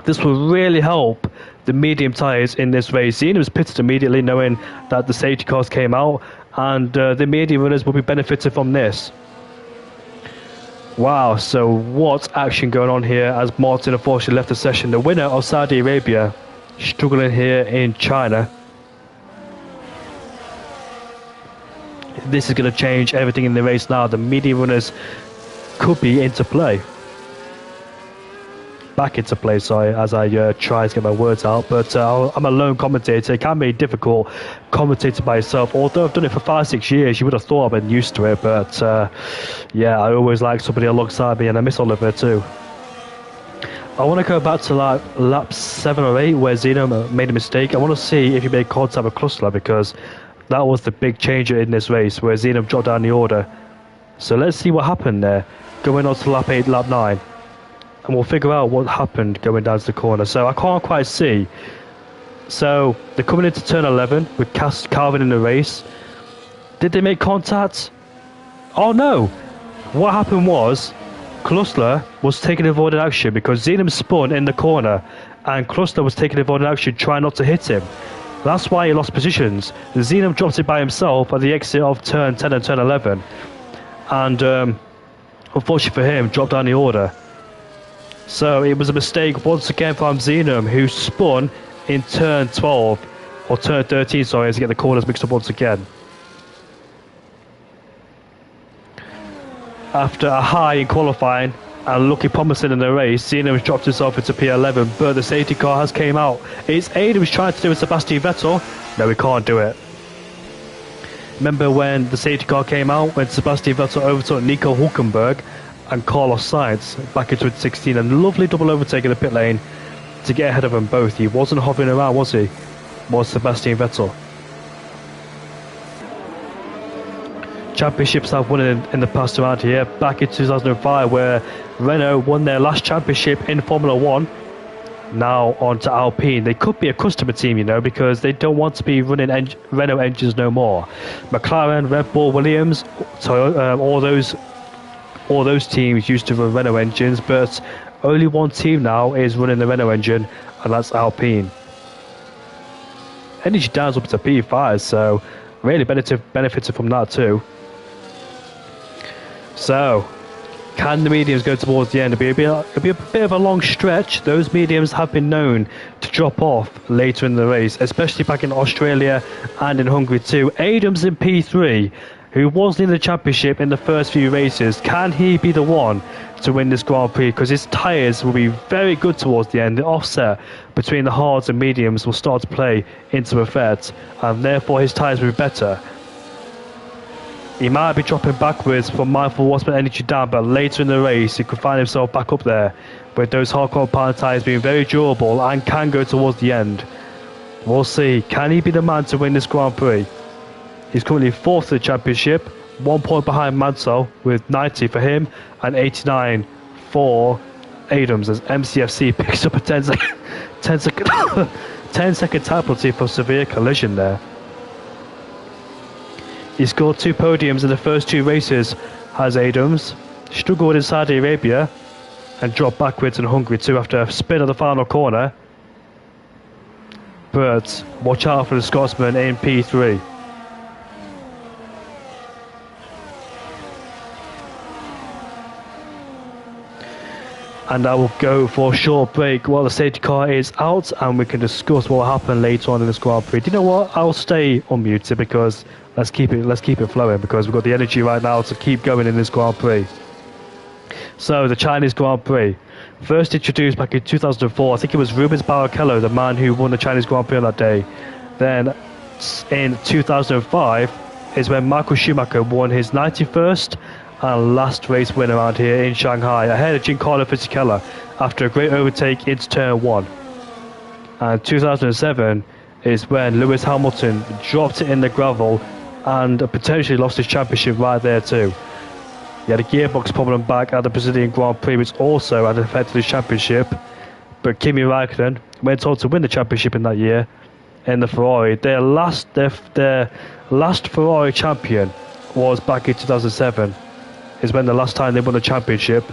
This will really help the medium tyres in this race. Zena was pitted immediately knowing that the safety cars came out, and the medium runners will be benefited from this. Wow, so what action going on here as Martin unfortunately left the session. The winner of Saudi Arabia struggling here in China. This is going to change everything in the race now. The medium runners could be into play. Back into play, sorry, as I try to get my words out, but I'm a lone commentator. It can be difficult commentating by yourself, although I've done it for 5-6 years. You would have thought I've been used to it, but yeah, I always like somebody alongside me, and I miss Oliver too. I want to go back to like lap 7 or 8 where Zeno made a mistake. I want to see if he made contact with Cluster, because that was the big changer in this race where Zeno dropped down the order. So let's see what happened there going on to lap 8, lap 9. And we'll figure out what happened going down to the corner. So I can't quite see. So they're coming into turn 11 with Calvin in the race. Did they make contact? Oh no! What happened was Klustler was taking avoided action because Zenum spun in the corner, and Klustler was taking avoided action trying not to hit him. That's why he lost positions. Zenum dropped it by himself at the exit of turn 10 and turn 11. And unfortunately for him, dropped down the order. So it was a mistake once again from Zenum, who spun in turn 12, or turn 13, sorry, as to get the corners mixed up once again. After a high in qualifying and looking promising in the race, Zenum dropped himself into P11, but the safety car has came out. It's Adams trying to do with Sebastian Vettel. No, he can't do it. Remember when the safety car came out, when Sebastian Vettel overtook Nico Hulkenberg and Carlos Sainz back in 2016, a lovely double overtake in the pit lane to get ahead of them both. He wasn't hovering around, was he? Was Sebastian Vettel. Championships have won in the past around here. Back in 2005, where Renault won their last championship in Formula 1. Now on to Alpine. They could be a customer team, you know, because they don't want to be running Renault engines no more. McLaren, Red Bull, Williams, Toyota, all those teams used to run Renault engines, but only one team now is running the Renault engine, and that's Alpine. Energy Down's up to P5, so really benefited from that too. So, can the mediums go towards the end? It'll be a bit of a long stretch. Those mediums have been known to drop off later in the race, especially back in Australia and in Hungary too. Adams in P3, who was in the championship in the first few races. Can he be the one to win this Grand Prix? Because his tyres will be very good towards the end. The offset between the hards and mediums will start to play into effect, and therefore his tyres will be better. He might be dropping backwards from Mindful Wasp Energy Down, but later in the race he could find himself back up there with those hardcore power tyres being very durable and can go towards the end. We'll see. Can he be the man to win this Grand Prix? He's currently 4th in the championship, 1 point behind Mansell with 90 for him and 89 for Adams, as MCFC picks up a 10 second time penalty for severe collision there. He scored 2 podiums in the first 2 races, has Adams. Struggled in Saudi Arabia and dropped backwards in Hungary too after a spin at the final corner. But watch out for the Scotsman in P3. And I will go for a short break while the safety car is out, and we can discuss what will happen later on in this Grand Prix. Do you know what? I'll stay unmuted because let's keep it flowing, because we've got the energy right now to keep going in this Grand Prix. So the Chinese Grand Prix, first introduced back in 2004. I think it was Rubens Barrichello, the man who won the Chinese Grand Prix on that day. Then in 2005 is when Michael Schumacher won his 91st and last race win around here in Shanghai, ahead of Giancarlo Fisichella after a great overtake into turn 1. And 2007 is when Lewis Hamilton dropped it in the gravel and potentially lost his championship right there too. He had a gearbox problem back at the Brazilian Grand Prix, which also had affected his championship. But Kimi Raikkonen went on to win the championship in that year in the Ferrari. Their last Ferrari champion was back in 2007. Is when the last time they won a championship.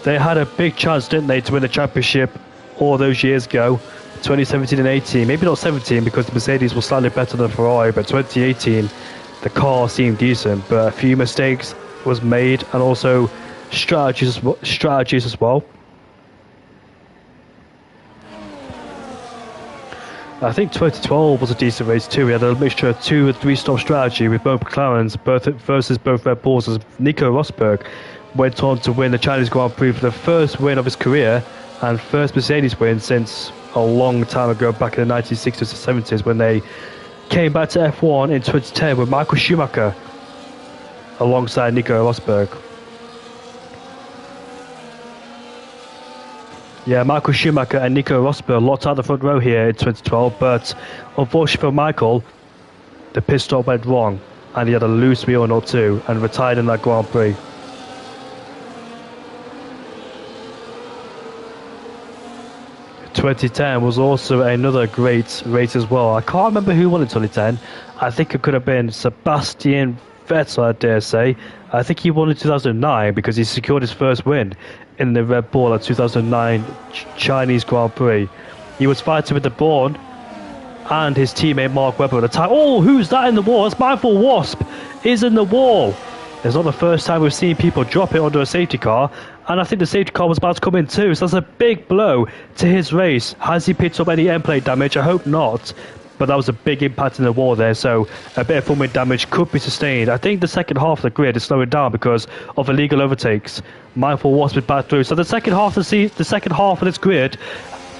They had a big chance, didn't they, to win the championship all those years ago, 2017 and 18. Maybe not 17 because the Mercedes was slightly better than Ferrari, but 2018 the car seemed decent, but a few mistakes was made and also strategies as well. I think 2012 was a decent race too. We had a mixture of 2 and 3 stop strategy with both McLarens versus both Red Bulls, as Nico Rosberg went on to win the Chinese Grand Prix for the first win of his career and first Mercedes win since a long time ago, back in the 1960s and 70s, when they came back to F1 in 2010 with Michael Schumacher alongside Nico Rosberg. Yeah, Michael Schumacher and Nico Rosberg locked out the front row here in 2012, but unfortunately for Michael, the pit stop went wrong and he had a loose wheel or two and retired in that Grand Prix. '10 was also another great race as well. I can't remember who won in 2010. I think it could have been Sebastian Vettel, I dare say. I think he won in 2009 because he secured his first win in the Red Bull at 2009 Chinese Grand Prix. He was fighting with the Bourne and his teammate Mark Webber at the time. Oh, who's that in the wall? It's Mindful Wasp is in the wall. It's not the first time we've seen people drop it under a safety car, and I think the safety car was about to come in too, so that's a big blow to his race. Has he picked up any end plate damage? I hope not, but that was a big impact in the wall there, so a bit of front wing damage could be sustained. I think the second half of the grid is slowing down because of illegal overtakes. Mindful Wasp is back through, so the second half of this grid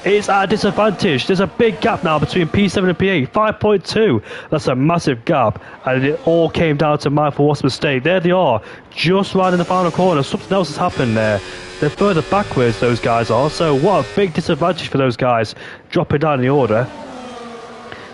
is at a disadvantage. There's a big gap now between P7 and P8, 5.2. That's a massive gap, and it all came down to Mindful Wasp's mistake. There they are, just right in the final corner. Something else has happened there. They're further backwards, those guys are, so what a big disadvantage for those guys, dropping down in the order.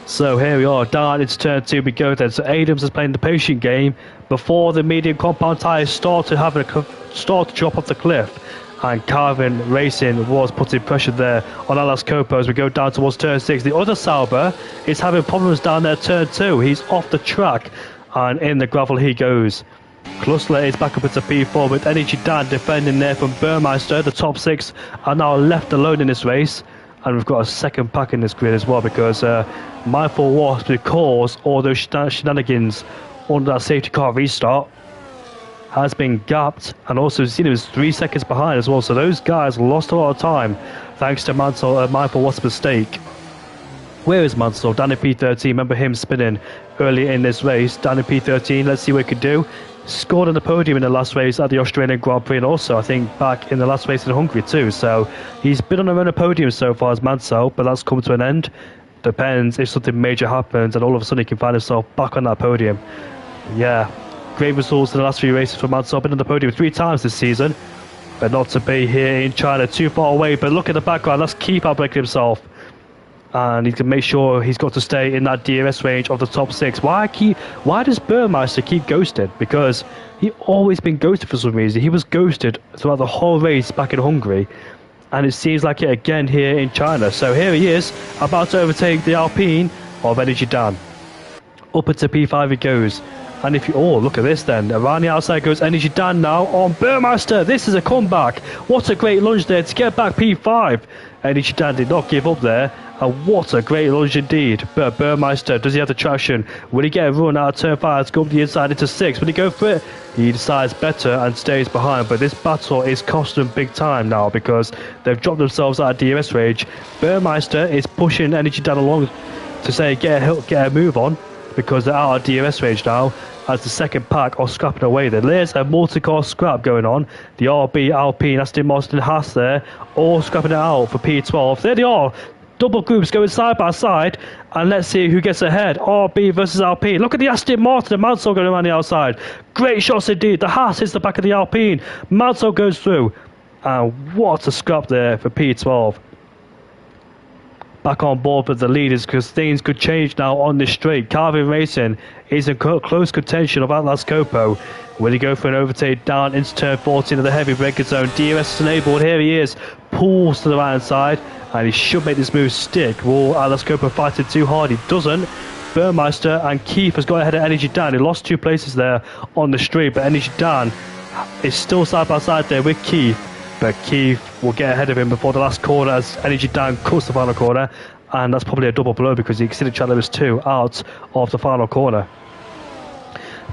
So here we are, down into turn 2 we go then. So Adams is playing the patient game before the medium compound tyres start to drop off the cliff. And Carvin Racing was putting pressure there on Alas Copo as we go down towards turn 6. The other Sauber is having problems down there turn 2. He's off the track and in the gravel he goes. Klusler is back up into P4 with Energy Dan defending there from Burmeister. The top 6 are now left alone in this race. And we've got a second pack in this grid as well because Mindful Wasp, because all those shenanigans under that safety car restart, has been gapped, and also seen it was 3 seconds behind as well. So those guys lost a lot of time thanks to Mindful Wasp's mistake. Where is Mansell? Danny P13, remember him spinning early in this race. Danny P13, let's see what he could do. Scored on the podium in the last race at the Australian Grand Prix, and also I think back in the last race in Hungary too. So he's been on a run of podium so far as Mansell, but that's come to an end. Depends if something major happens and all of a sudden he can find himself back on that podium. Yeah, great results in the last few races for Mansell. Been on the podium 3 times this season, but not to be here in China, too far away. But look at the background, that's Keith outbreaking himself, and he can make sure he's got to stay in that DRS range of the top 6. Why does Burmeister keep ghosted? Because he always been ghosted for some reason. He was ghosted throughout the whole race back in Hungary, and it seems like it again here in China. So here he is, about to overtake the Alpine of Energy Dan. Up into P5 he goes. And if you, oh, look at this then. Around the outside goes Energy Dan now on Burmeister. This is a comeback. What a great lunge there to get back P5. Energy Dan did not give up there. And what a great lunge indeed. But Burmeister, does he have the traction? Will he get a run out of turn 5 to go up the inside into 6? Will he go for it? He decides better and stays behind. But this battle is costing them big time now because they've dropped themselves out of DRS range. Burmeister is pushing Energy Dan along to say get a move on, because they're out of DRS range now as the second pack are scrapping away there. There's a multi-car scrap going on. The RB, Alpine, Aston Martin, Haas there, all scrapping it out for P12. There they are. double groups going side by side, and let's see who gets ahead. RB versus Alpine. Look at the Aston Martin and Mansell going around the outside. Great shots indeed. The Haas hits the back of the Alpine. Mansell goes through, and what a scrap there for P12. Back on board with the leaders because things could change now on this straight. Carvin Racing is in close contention of Atlas Coppo. Will he go for an overtake down into turn 14 of the heavy braking zone? DRS is enabled. Here he is. Pulls to the right hand side, and he should make this move stick. Will Atlas Coppo fight it too hard? He doesn't. Burmeister and Keith has got ahead of Energy Dan. He lost 2 places there on the straight, but Energy Dan is still side by side there with Keith. But Keith will get ahead of him before the last corner as Energy Dan cuts the final corner, and that's probably a double blow because the extended Chandler is 2 out of the final corner.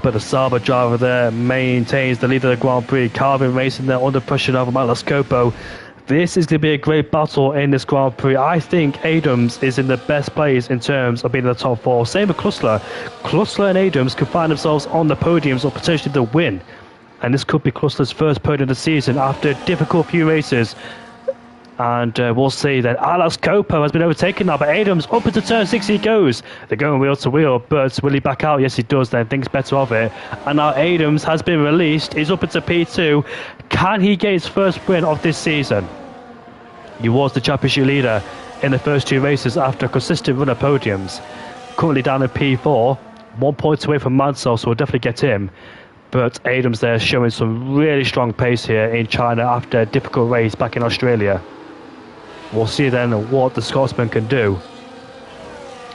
But the Sauber driver there maintains the lead of the Grand Prix. Carvin Racing there under pressure now from Atlas Coppo. This is going to be a great battle in this Grand Prix. I think Adams is in the best place in terms of being in the top 4. Same with Klussler. Klussler and Adams could find themselves on the podiums or potentially the win. And this could be Klussler's first podium of the season after a difficult few races. And we'll see that Atlas Coppo has been overtaken now, but Adams up into turn 6 he goes. They're going wheel to wheel, but will he back out? Yes, he does. Then thinks better of it. And now Adams has been released. He's up into P2. Can he get his first win of this season? He was the championship leader in the first 2 races after a consistent run of podiums. Currently down in P4, 1 point away from Mansell, so we'll definitely get him. But Adams there showing some really strong pace here in China after a difficult race back in Australia. We'll see then what the Scotsman can do.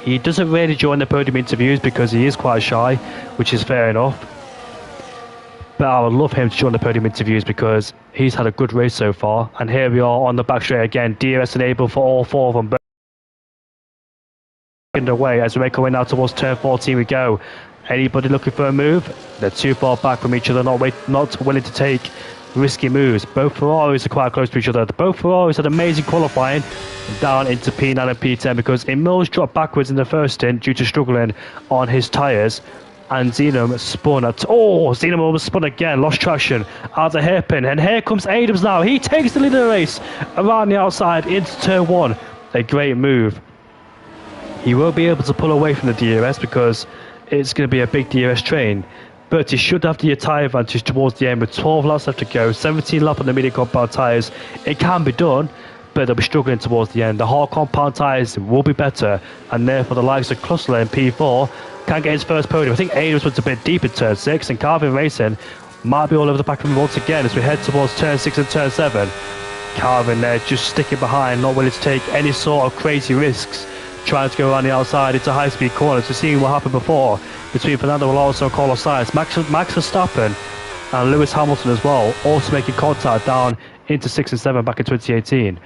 He doesn't really join the podium interviews because he is quite shy, which is fair enough. But I would love him to join the podium interviews because he's had a good race so far. And here we are on the back straight again. DRS enabled for all 4 of them. Away as we make our way now towards turn 14 we go. Anybody looking for a move? They're too far back from each other, not willing to take risky moves. Both Ferraris are quite close to each other. Both Ferraris had amazing qualifying down into P9 and P10 because Emil's dropped backwards in the first stint due to struggling on his tyres. And Zenum spun at... Oh, Zenum almost spun again. Lost traction out the hairpin. And here comes Adams now. He takes the lead of the race around the outside into turn 1. A great move. He won't be able to pull away from the DRS because it's going to be a big DRS train, but he should have the tyre advantage towards the end with 12 laps left to go, 17 laps on the medium compound tyres. It can be done, but they'll be struggling towards the end. The hard compound tyres will be better, and therefore the likes of Klussler in P4 can get his first podium. I think Adams went a bit deep in turn 6, and Carvin Racing might be all over the back of him once again as we head towards turn 6 and turn 7. Carvin there just sticking behind, not willing to take any sort of crazy risks, trying to go around the outside into high-speed corners. We've seen what happened before between Fernando Alonso and Carlos Sainz. Max Verstappen and Lewis Hamilton as well, also making contact down into 6 and 7 back in 2018.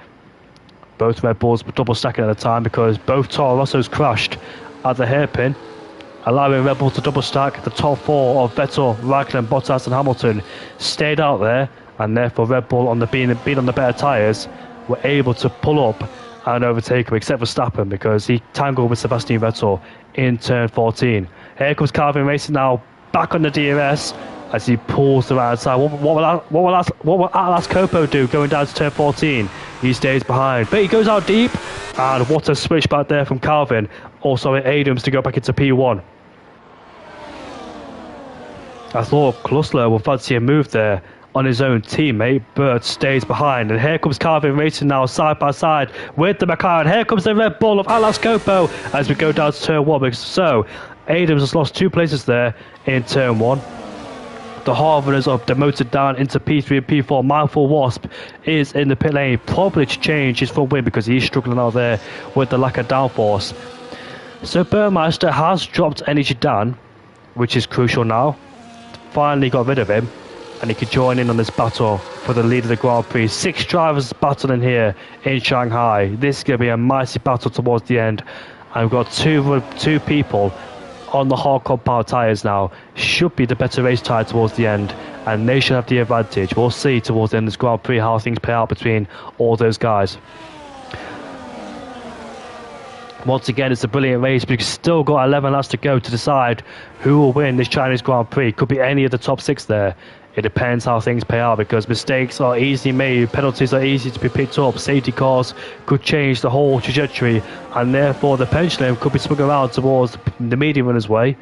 Both Red Bulls were double stacking at the time because both Toro Rossos crashed at the hairpin, allowing Red Bull to double stack. The top 4 of Vettel, Raikkonen, Bottas and Hamilton stayed out there, and therefore Red Bull on the being on the better tyres were able to pull up and overtake him, except for Verstappen because he tangled with Sebastian Vettel in turn 14. Here comes Carvin Racing now back on the DRS as he pulls the right side. What will Atlas Coppo do going down to turn 14? He stays behind, but he goes out deep, and what a switch back there from Carvin. Also Adams to go back into P1. I thought Klussler would fancy a move there on his own teammate, but stays behind. And here comes Carvin Racing now side by side with the McLaren. Here comes the Red Bull of Atlas Coppo as we go down to turn 1. So Adams has lost 2 places there in turn 1. The Harvarders are demoted down into P3 and P4. Mindful Wasp is in the pit lane, probably to change his front wing because he's struggling out there with the lack of downforce. So Burmeister has dropped Energy Dan, which is crucial now. Finally got rid of him, and he could join in on this battle for the lead of the Grand Prix. 6 drivers battling here in Shanghai. This is going to be a mighty battle towards the end. And we've got two people on the hard compound tyres now. Should be the better race tyre towards the end, and they should have the advantage. We'll see towards the end of this Grand Prix how things play out between all those guys. Once again, it's a brilliant race, but you've still got 11 laps to go to decide who will win this Chinese Grand Prix. Could be any of the top 6 there It depends how things pay out, because mistakes are easily made, penalties are easy to be picked up, safety cars could change the whole trajectory, and therefore the pendulum could be swung around towards the medium runner's way.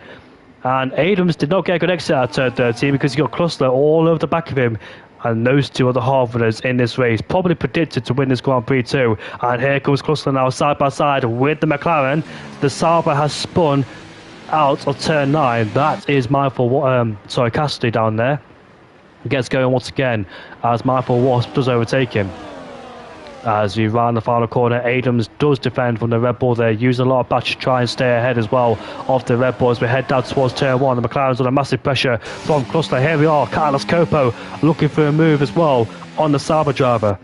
And Adams did not get a good exit at turn 13 because he got Cluster all over the back of him. And those two are the half runners in this race, probably predicted to win this Grand Prix too. And here comes Cluster now side by side with the McLaren. The Sauber has spun out of turn 9. That is Cassidy down there. Gets going once again as Mindful Wasp does overtake him. As we round the final corner, Adams does defend from the Red Bull there, use a lot of batch to try and stay ahead as well of the Red Bull as we head down towards turn 1. The McLaren's under massive pressure from Cluster. Here we are, Carlos Copo looking for a move as well on the Sauber driver.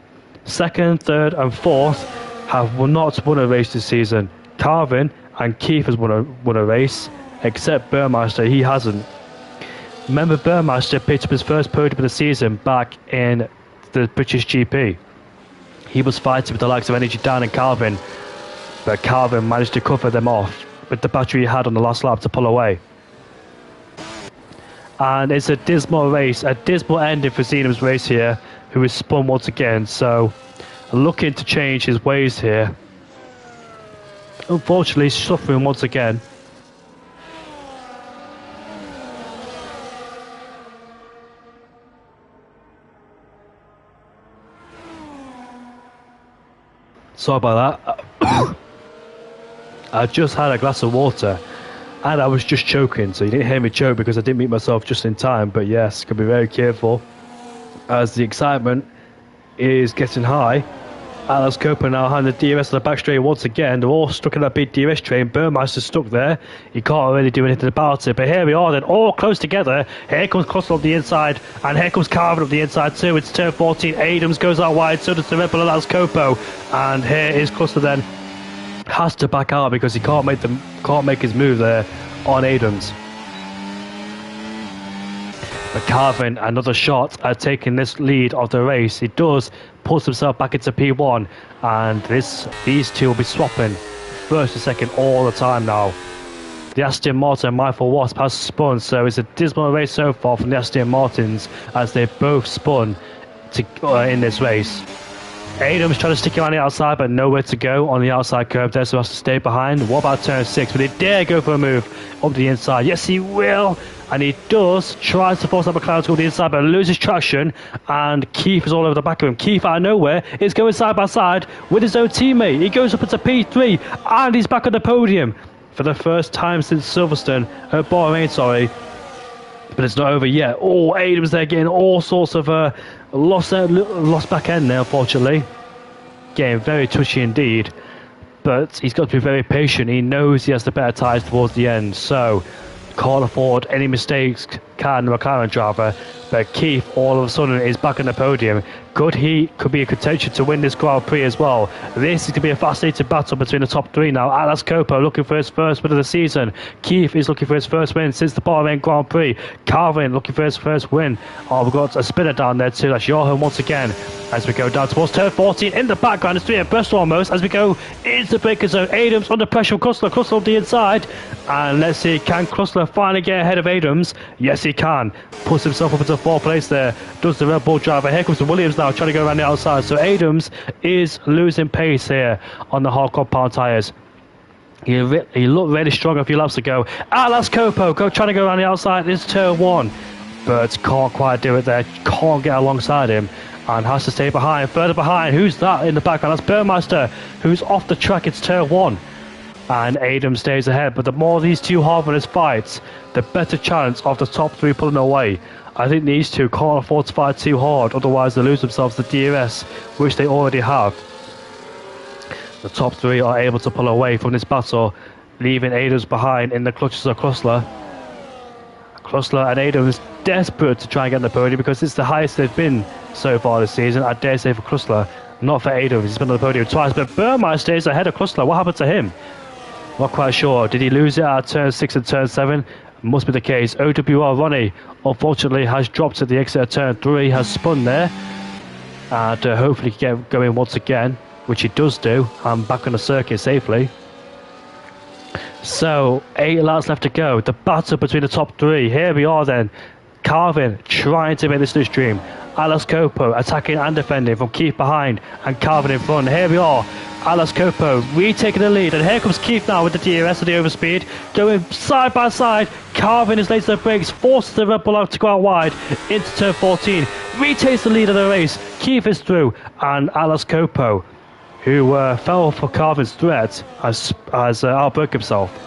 Second, third and fourth have not won a race this season. Carvin and Keith has won a race, except Burmeister, he hasn't. Remember, Burmeister picked up his first podium of the season back in the British GP. He was fighting with the likes of Energy Dan and Calvin, but Calvin managed to cover them off with the battery he had on the last lap to pull away. And it's a dismal race, a dismal ending for Zenum's race here, who is spun once again, so looking to change his ways here. Unfortunately, suffering once again. Sorry about that. I just had a glass of water and I was just choking, so you didn't hear me choke because I didn't mute myself just in time. But yes, can be very careful as the excitement is getting high. Alex Cooper now behind the DRS on the back straight once again. They're all stuck in that big DRS train. Burmeister's stuck there. He can't really do anything about it. But here we are then, all close together. Here comes Cluster on the inside, and here comes Carvin up the inside too. It's turn 14. Adams goes out wide, so does the Red Bull Alex Copo. And here is Cluster then. Has to back out because he can't make his move there on Adams. But Carvin, another shot at taking this lead of the race. He does, pulls himself back into P1, and these two will be swapping first and second all the time now. The Aston Martin Mindful Wasp has spun, so it's a dismal race so far from the Aston Martins as they both spun in this race. Adams trying to stick around the outside, but nowhere to go on the outside curve there, so has to stay behind. What about turn 6? Will he dare go for a move up the inside? Yes, he will. And he does, tries to force that McLaren to go to the inside, but loses traction, and Keith is all over the back of him. Keith, out of nowhere, is going side by side with his own teammate. He goes up into P3, and he's back on the podium for the first time since Silverstone, Bahrain, but it's not over yet. Oh, Adams there getting all sorts of lost back end there, unfortunately. Getting very touchy indeed, but he's got to be very patient. He knows he has the better tyres towards the end, so can't afford any mistakes, can the McLaren driver. But Keith all of a sudden is back on the podium. Could be a contention to win this Grand Prix as well. This is going to be a fascinating battle between the top three now. Alex Copo looking for his first win of the season. Keith is looking for his first win since the Bahrain Grand Prix. Calvin looking for his first win. Oh, we've got a spinner down there too. That's Johan once again as we go down towards turn 14. In the background, it's 3 abreast almost as we go into the breaker zone. Adams under pressure from Cluster on the inside. And let's see, can Cluster finally get ahead of Adams? Yes, he can. Puts himself up into 4th place there. Does the Red Bull driver. Here comes the Williams now trying to go around the outside. So Adams is losing pace here on the hard compound tyres. He looked really strong a few laps ago. Alex Copo trying to go around the outside. It's turn 1. But can't quite do it there. Can't get alongside him. And has to stay behind. Further behind. Who's that in the background? That's Burmeister, who's off the track. It's turn 1. And Adams stays ahead. But the more these two hard runners fight, the better chance of the top 3 pulling away. I think these two can't afford to fight too hard, otherwise they lose themselves the DRS, which they already have. The top 3 are able to pull away from this battle, leaving Adams behind in the clutches of Cluster. Cluster and Adams desperate to try and get on the podium because it's the highest they've been so far this season. I dare say for Cluster, not for Adams. He's been on the podium twice, but Burmeister is ahead of Cluster. What happened to him? Not quite sure. Did he lose it at turn 6 and turn 7? Must be the case. OWR Ronnie unfortunately has dropped at the exit of turn 3, has spun there, and hopefully get going once again, which he does do, and back on the circuit safely. So 8 laps left to go. The battle between the top 3. Here we are then. Carvin trying to make this stream. Alex Copo attacking and defending from Keith behind and Carvin in front. Here we are. Alex Copo retaking the lead, and here comes Keith now with the DRS and the overspeed, going side by side. Carvin is late to the brakes, forces the Red Bull out to go out wide into turn 14, retakes the lead of the race. Keith is through, and Alex Copo, who fell for Carvin's threat, has outbroke himself.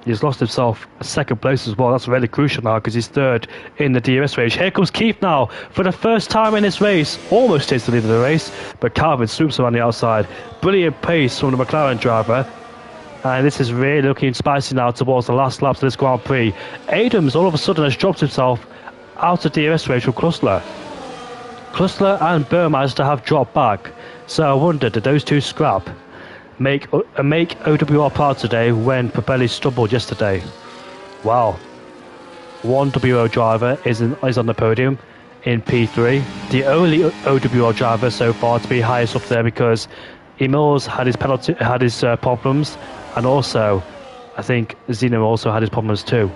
He's lost himself a second place as well. That's really crucial now because he's third in the DRS race. Here comes Keith now for the first time in this race. Almost takes the lead of the race, but Carvin swoops around the outside. Brilliant pace from the McLaren driver. And this is really looking spicy now towards the last laps of this Grand Prix. Adams all of a sudden has dropped himself out of DRS race from Klussler. Klussler and Burmeister have dropped back. So I wonder, did those two scrap? Make OWR proud today when Pirelli stumbled yesterday. Wow. One WO driver is on the podium in P3. The only OWR driver so far to be highest up there because Emils had his problems, and also I think Zeno also had his problems too.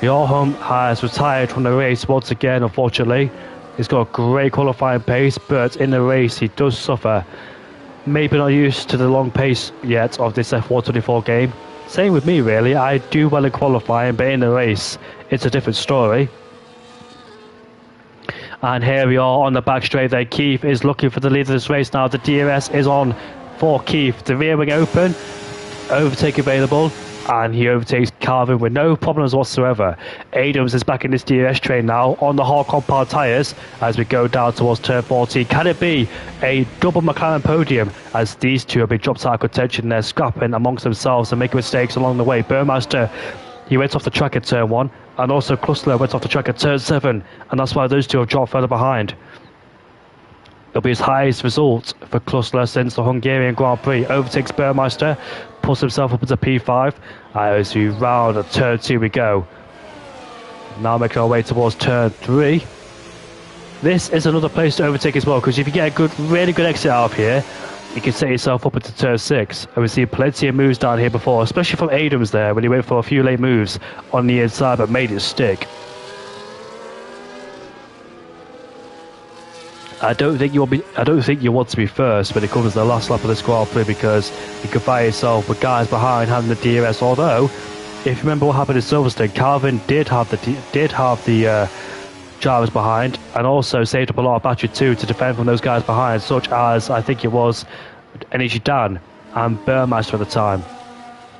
Joachim has retired from the race once again, unfortunately. He's got a great qualifying pace, but in the race he does suffer. Maybe not used to the long pace yet of this F124 game. Same with me really, I do well in qualifying, but in the race it's a different story. And here we are on the back straight there. Keith is looking for the lead of this race now. The DRS is on for Keith. The rear wing open, overtake available, and he overtakes Carvin with no problems whatsoever. Adams is back in this DRS train now on the hard compound tyres as we go down towards turn 14. Can it be a double McLaren podium as these two have been dropped out of contention? They're scrapping amongst themselves and making mistakes along the way. Burmeister, he went off the track at turn 1, and also Klussler went off the track at turn 7, and that's why those two have dropped further behind. It'll be his highest result for Klussler since the Hungarian Grand Prix. Overtakes Burmeister, pulls himself up into P5 as we round at turn 2 we go. Now making our way towards turn 3. This is another place to overtake as well, because if you get a really good exit out of here, you can set yourself up into turn 6. And we've seen plenty of moves down here before, especially from Adams there when he went for a few late moves on the inside but made it stick. I don't think you want to be first when it comes to the last lap of this Grand Prix, because you could find yourself with guys behind having the DRS. Although, if you remember what happened in Silverstone, Carvin did have the drivers behind, and also saved up a lot of battery too to defend from those guys behind, such as I think it was Enishi Dan and Burmeister at the time.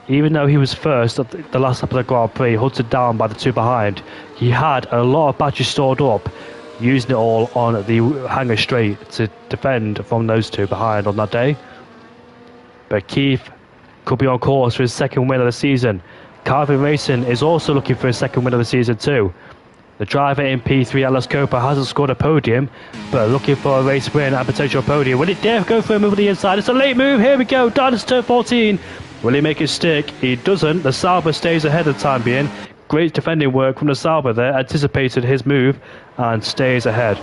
Even though he was first at the last lap of the Grand Prix, hunted down by the two behind, he had a lot of battery stored up, using it all on the hangar straight to defend from those two behind on that day. But Keith could be on course for his second win of the season. Carvin Racing is also looking for his second win of the season too. The driver in P3, Alex Copa, hasn't scored a podium, but looking for a race win and potential podium. Will he dare go for a move on the inside? It's a late move. Here we go. Down to turn 14. Will he make it stick? He doesn't. The Sauber stays ahead of the time being. Great defending work from the Sauber there, anticipated his move and stays ahead.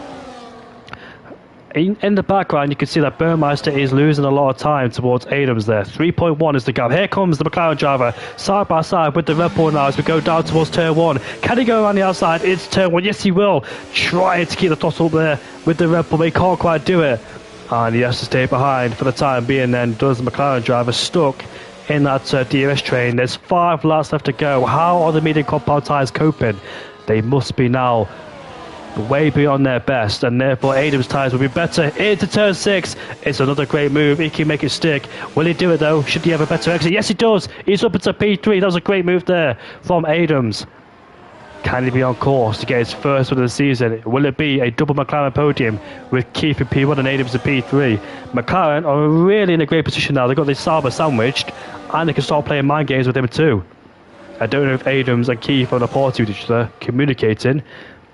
In the background you can see that Burmeister is losing a lot of time towards Adams there. 3.1 is the gap. Here comes the McLaren driver side by side with the Red Bull now as we go down towards turn 1. Can he go around the outside? It's turn 1. Yes he will. Trying to keep the throttle there with the Red Bull, but he can't quite do it. And he has to stay behind for the time being then. Does the McLaren driver stuck in that DRS train. There's 5 laps left to go. How are the medium compound tyres coping? They must be now way beyond their best, and therefore Adams' tyres will be better. Into turn 6. It's another great move. He can make it stick. Will he do it though? Should he have a better exit? Yes he does. He's up into P3. That was a great move there from Adams. Can he be on course to get his first win of the season? Will it be a double McLaren podium with Keith in P1 and Adams in P3? McLaren are really in a great position now. They've got this Sauber sandwiched, and they can start playing mind games with him too. I don't know if Adams and Keith are on a party with each other, communicating,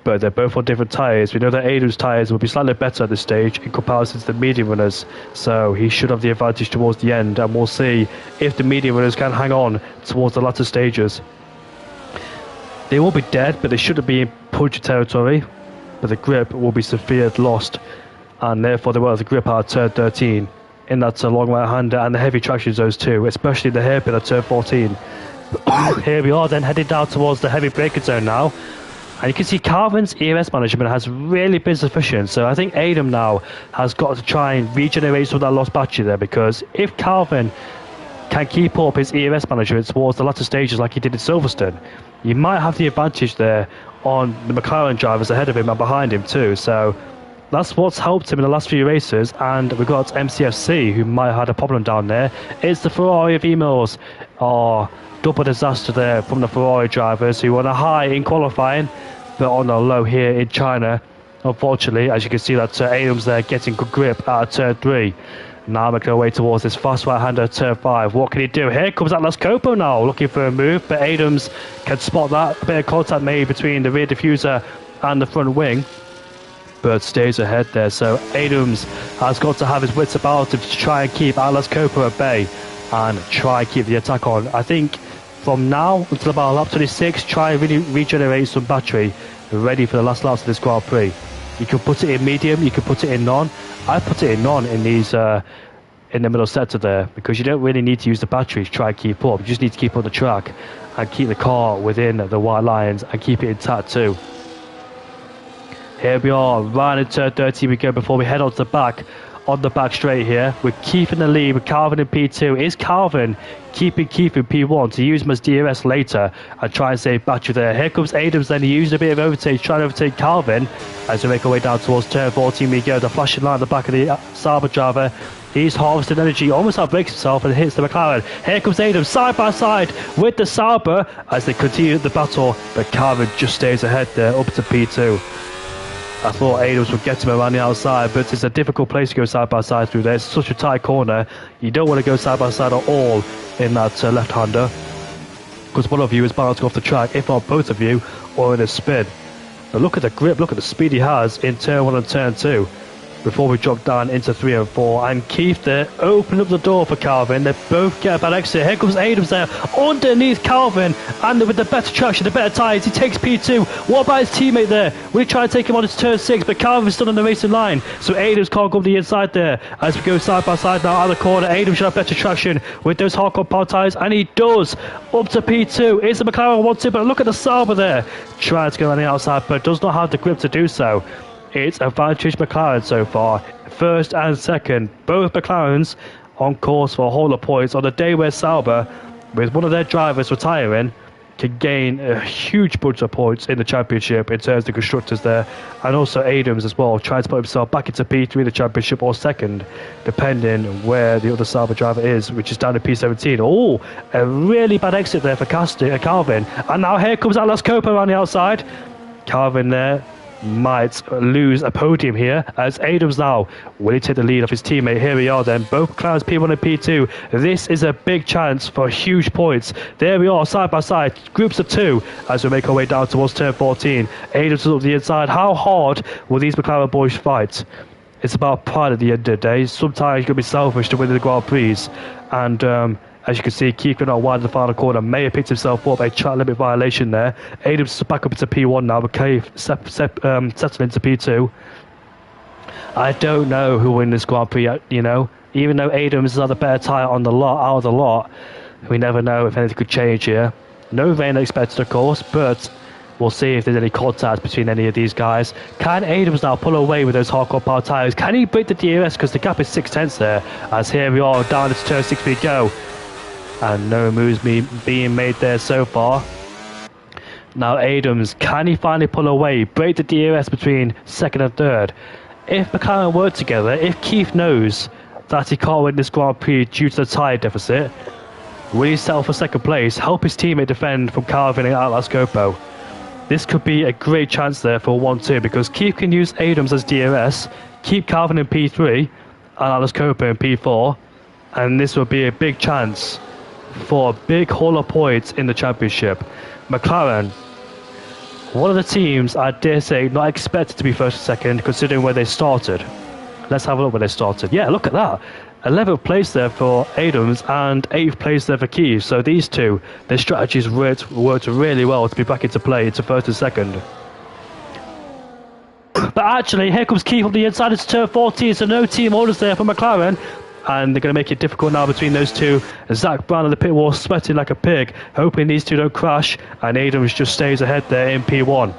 but they're both on different tyres. We know that Adams' tyres will be slightly better at this stage in comparison to the medium runners, so he should have the advantage towards the end, and we'll see if the medium runners can hang on towards the latter stages. They will be dead, but they shouldn't be in punchy territory, but the grip will be severely lost, and therefore they will have the grip out of turn 13 in that long right hander and the heavy traction zones too, especially the hairpin at turn 14. Here we are then heading down towards the heavy braking zone now. And you can see Calvin's ERS management has really been sufficient. So I think Adam now has got to try and regenerate some of that lost battery there, because if Calvin can keep up his ERS management towards the latter stages like he did in Silverstone, you might have the advantage there on the McLaren drivers ahead of him and behind him too. So that's what's helped him in the last few races. And we've got MCFC, who might have had a problem down there. It's the Ferrari of emails. Oh, double disaster there from the Ferrari drivers, who were on a high in qualifying but on a low here in China. Unfortunately, as you can see, that Adams there getting good grip out of turn 3. Now making our way towards this fast right-hander at turn 5. What can he do? Here comes Atlas Coppo now, looking for a move, but Adams can spot that. A bit of contact made between the rear diffuser and the front wing, but stays ahead there. So Adams has got to have his wits about him to try and keep Atlas Coppo at bay and try and keep the attack on. I think from now until about lap 26, try and really regenerate some battery ready for the last laps of this Grand Prix. You can put it in medium, you can put it in non. I put it in non in these in the middle sector there, because you don't really need to use the battery to try and keep up. You just need to keep on the track and keep the car within the white lines and keep it intact too. Here we are, right into turn 30 we go before we head on to the back. On the back straight here, we're keeping the lead with Calvin in P2. Is Calvin keeping Keith in P1 to use him as DRS later and try and save battery there? Here comes Adams then, he used a bit of overtake, trying to overtake Calvin as we make our way down towards turn 14 we go. The flashing light at the back of the Sauber driver. He's harvesting energy, almost outbreaks himself and hits the McLaren. Here comes Adams side by side with the Sauber as they continue the battle, but Calvin just stays ahead there up to P2. I thought Adams would get him around the outside, but it's a difficult place to go side by side through there. It's such a tight corner. You don't want to go side by side at all in that left-hander, because one of you is bound to go off the track, if not both of you, or in a spin. But look at the grip, look at the speed he has in turn 1 and turn 2. Before we drop down into 3 and 4, and Keith there open up the door for Calvin. They both get a bad exit. Here comes Adams there underneath Calvin, and with the better traction, the better tyres, he takes P2. What about his teammate there? We try to take him on his turn 6, but Calvin's still on the racing line, so Adams can't go up the inside there. As we go side by side now out of the corner, Adams should have better traction with those hardcore power tyres, and he does. Up to P2. It's the McLaren wants it, but look at the Sauber there, trying to go on the outside, but does not have the grip to do so. It's advantage McLaren so far, first and second. Both McLarens on course for a whole of points on the day where Sauber, with one of their drivers retiring, can gain a huge bunch of points in the championship in terms of the constructors there. And also Adams as well, trying to put himself back into P3 in the championship or second, depending where the other Sauber driver is, which is down to P17. Oh, a really bad exit there for Calvin. And now here comes Atlas Coppo around the outside. Calvin there might lose a podium here, as Adams now will he take the lead of his teammate. Here we are then, both McLarens P1 and P2. This is a big chance for huge points. There we are, side by side, groups of 2 as we make our way down towards turn 14. Adams is up the inside. How hard will these McLaren boys fight? It's about pride at the end of the day. Sometimes you're going to be selfish to win the Grand Prix, and as you can see, Keith got out wide in the final corner. May have picked himself up a track limit violation there. Adams is back up into P1 now, but Keith settling into P2. I don't know who will win this Grand Prix, you know. Even though Adams has had a better tyre on the lot, out of the lot, we never know if anything could change here. No rain expected, of course, but we'll see if there's any contact between any of these guys. Can Adams now pull away with those hardcore power tyres? Can he break the DRS? Because the gap is 6/10 there. As here we are, down into turn 6 we go. And no moves being made there so far. Now Adams, can he finally pull away, break the DRS between second and third? If McLaren work together, if Keith knows that he can't win this Grand Prix due to the tyre deficit, will he settle for second place, help his teammate defend from Calvin and Atlas Coppo? This could be a great chance there for 1-2, because Keith can use Adams as DRS, keep Calvin in P3 and Atlas Coppo in P4, and this will be a big chance for a big haul of points in the championship. McLaren, one of the teams I dare say not expected to be first or second, considering where they started. Let's have a look where they started. Yeah, look at that. 11th place there for Adams and 8th place there for Keith. So these two, their strategies worked really well to be back into play into first and second. But actually, here comes Keith on the inside. It's turn 14, so no team orders there for McLaren. and they're going to make it difficult now between those two. Zach Brown at the pit wall sweating like a pig, hoping these two don't crash, and Adams just stays ahead there in P1.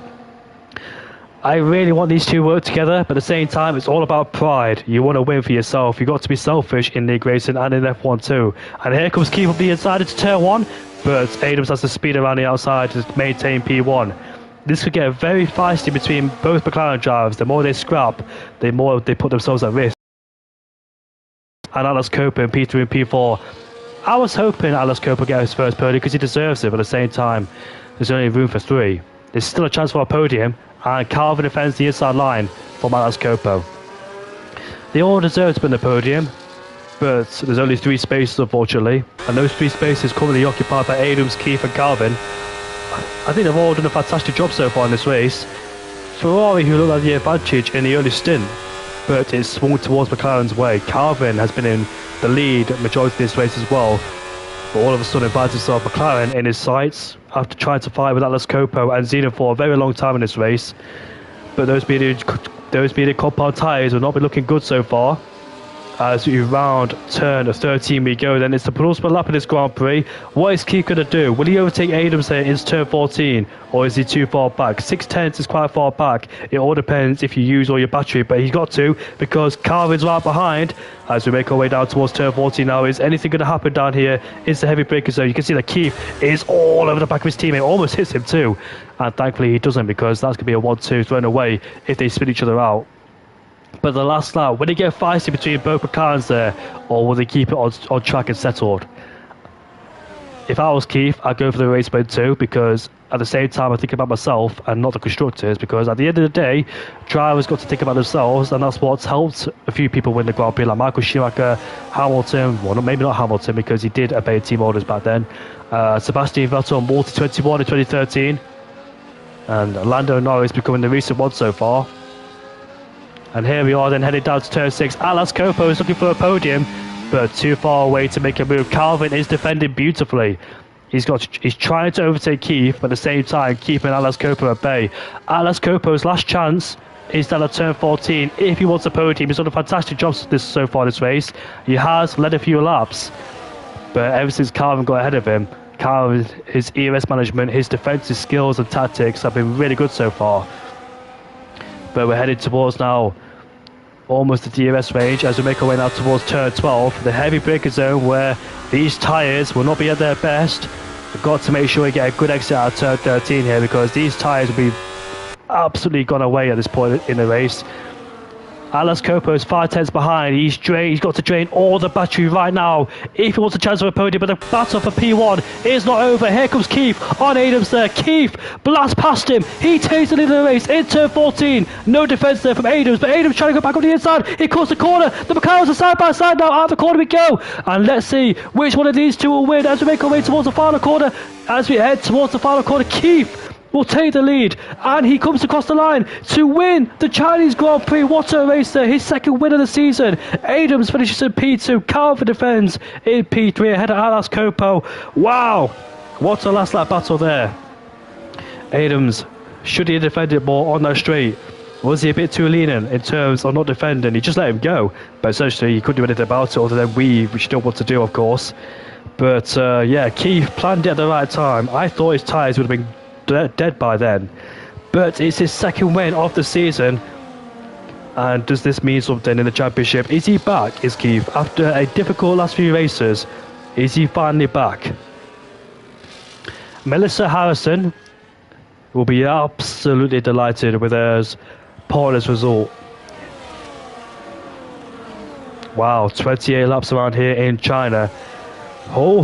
I really want these two to work together, but at the same time, it's all about pride. You want to win for yourself. You've got to be selfish in league racing and in F1 too. And here comes Keith up the inside into turn 1, but Adams has the speed around the outside to maintain P1. This could get very feisty between both McLaren drivers. The more they scrap, the more they put themselves at risk. And Alex Cooper in P3 and P4. I was hoping Alex Cooper would get his first podium because he deserves it, but at the same time, there's only room for 3. There's still a chance for a podium, and Calvin defends the inside line from Alex Copo. They all deserve to win the podium, but there's only 3 spaces unfortunately, and those 3 spaces currently occupied by Adams, Keith and Calvin. I think they've all done a fantastic job so far in this race. Ferrari, who looked like the advantage in the early stint, but it's swung towards McLaren's way. Calvin has been in the lead majority of this race as well, but all of a sudden finds himself McLaren in his sights after trying to fight with Alex Copo and Zeno for a very long time in this race. But those being compound tyres will not be looking good so far. As we round turn 13 we go, then it's the penultimate lap in this Grand Prix. What is Keith going to do? Will he overtake Adams there in turn 14, or is he too far back? 6/10 is quite far back. It all depends if you use all your battery, but he's got to, because Calvin's right behind. As we make our way down towards turn 14 now, is anything going to happen down here? Is the heavy breaker zone? You can see that Keith is all over the back of his teammate, almost hits him too, and thankfully he doesn't, because that's going to be a 1-2 thrown away if they spin each other out. But the last lap, will they get feisty between both McLarens there, or will they keep it on track and settled? If I was Keith, I'd go for the race win too, because at the same time I think about myself and not the constructors, because at the end of the day, drivers got to think about themselves, and that's what's helped a few people win the Grand Prix, like Michael Schumacher, Hamilton, well maybe not Hamilton because he did obey team orders back then, Sebastian Vettel multi-21 in 2013, and Lando Norris becoming the recent one so far. And here we are then headed down to turn 6. Alex Copo is looking for a podium, but too far away to make a move. Calvin is defending beautifully. He's trying to overtake Keith, but at the same time keeping Alex Copo at bay. Alex Copo's last chance is down at turn 14. If he wants a podium, he's done a fantastic job so far this race. He has led a few laps, but ever since Calvin got ahead of him, Calvin, his ERS management, his defensive skills and tactics have been really good so far. But we're headed towards now almost the DRS range as we make our way now towards turn 12, the heavy breaker zone, where these tyres will not be at their best. We've got to make sure we get a good exit out of turn 13 here, because these tyres will be absolutely gone away at this point in the race. Alex Copo is 5/10 behind. He's got to drain all the battery right now if he wants a chance of a podium, but the battle for P1 is not over. Here comes Keith on Adams there. Keith blasts past him. He takes the lead of the race in turn 14. No defence there from Adams, but Adams trying to go back on the inside. He calls the corner. The McLarens are side by side now. Out of the corner we go. And let's see which one of these two will win as we make our way towards the final corner. As we head towards the final corner, Keith will take the lead, and he comes across the line to win the Chinese Grand Prix. What a race there, his second win of the season. Adams finishes in P2, Calvin defends in P3 ahead of Alex Copo. Wow, what a last lap battle there. Adams, should he have defended more on that straight? Was he a bit too lenient in terms of not defending? He just let him go, but essentially he couldn't do anything about it other than which don't want to do, of course. But yeah, Keith planned it at the right time. I thought his tyres would have been dead by then, but it's his second win of the season. And does this mean something in the championship? Is he back? Is Keith, after a difficult last few races, is he finally back? Melissa Harrison will be absolutely delighted with her pointless result. Wow, 28 laps around here in China. Oh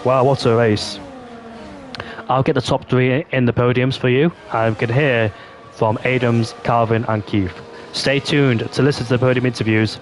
wow, what a race. I'll get the top 3 in the podiums for you, and we can hear from Adams, Calvin and Keith. Stay tuned to listen to the podium interviews.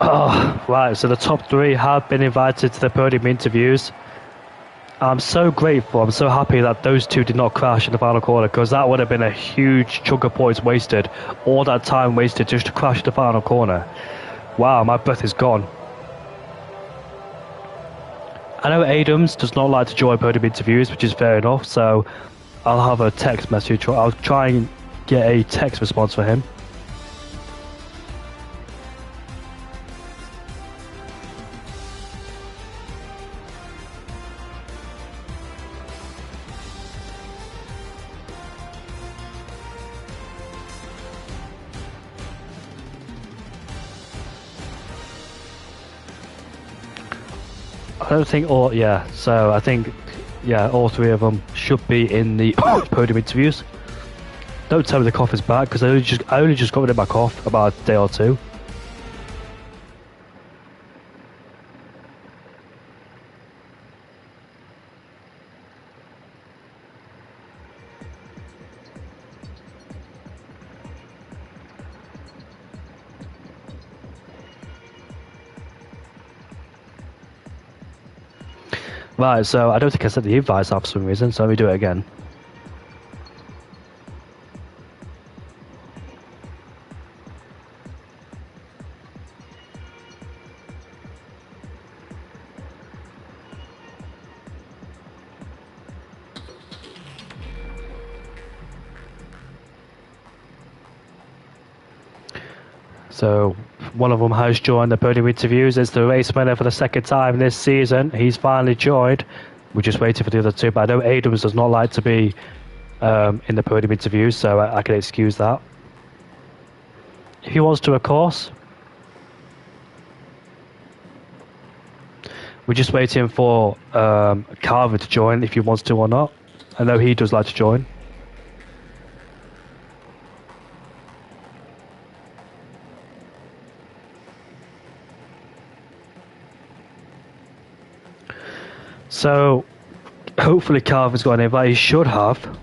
Oh, right, so the top three have been invited to the podium interviews. I'm so grateful, I'm so happy that those two did not crash in the final corner, because that would have been a huge chunk of points wasted. All that time wasted just to crash the final corner. Wow, my breath is gone. I know Adams does not like to join podium interviews, which is fair enough, so I'll have a text message. I'll try and get a text response for him. I don't think all, yeah, so I think, yeah, all three of them should be in the podium interviews. Don't tell me the cough is back, because I only just got rid of my cough about a day or two. Right, so I don't think I set the invites off for some reason, so let me do it again. So one of them has joined the podium interviews. It's the race winner for the second time this season. He's finally joined. We're just waiting for the other two, but I know Adams does not like to be in the podium interviews, so I can excuse that. If he wants to, of course. We're just waiting for Carver to join, if he wants to or not. I know he does like to join. So, hopefully Carver's got an invite. He should have.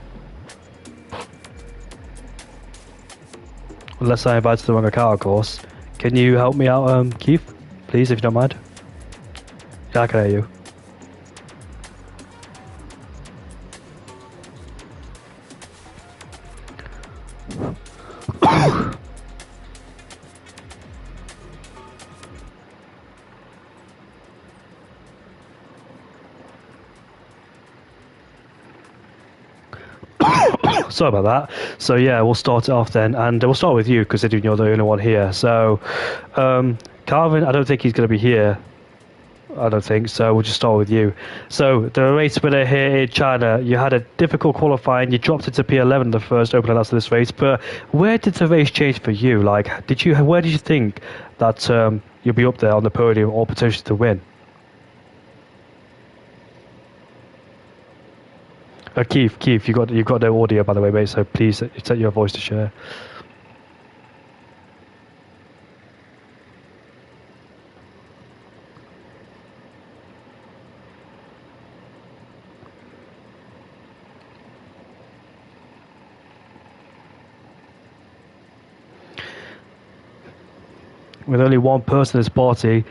Unless I invited the wrong account, of course. Can you help me out, Keith? Please, if you don't mind. Yeah, I can hear you. Sorry about that. So yeah, we'll start it off then, and we'll start with you because you're the only one here. So, Carvin, I don't think he's going to be here. I don't think so. We'll just start with you. So the race winner here in China, you had a difficult qualifying. You dropped into P11 in the first opening after this race. But where did the race change for you? Like, where did you think that you'll be up there on the podium or potentially to win? Keith, you've got no audio by the way, mate. So please set your voice to share. With only one person in this party,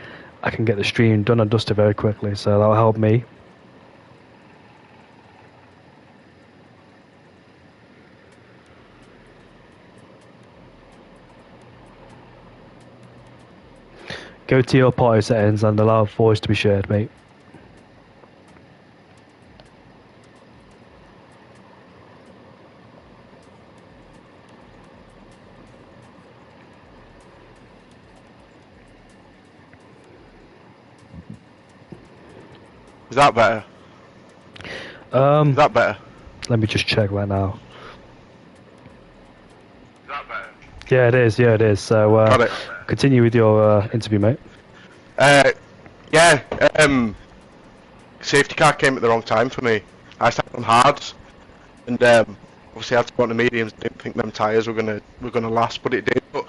I can get the stream done and dusted very quickly. So that'll help me. Go to your party settings and allow voice to be shared, mate. Is that better? Is that better? Let me just check right now. Is that better? Yeah, it is. Yeah, it is. So Got it. continue with your interview, mate. Yeah. Safety car came at the wrong time for me. I started on hards, and obviously I had to go on the mediums. Didn't think them tyres were gonna last, but it did. But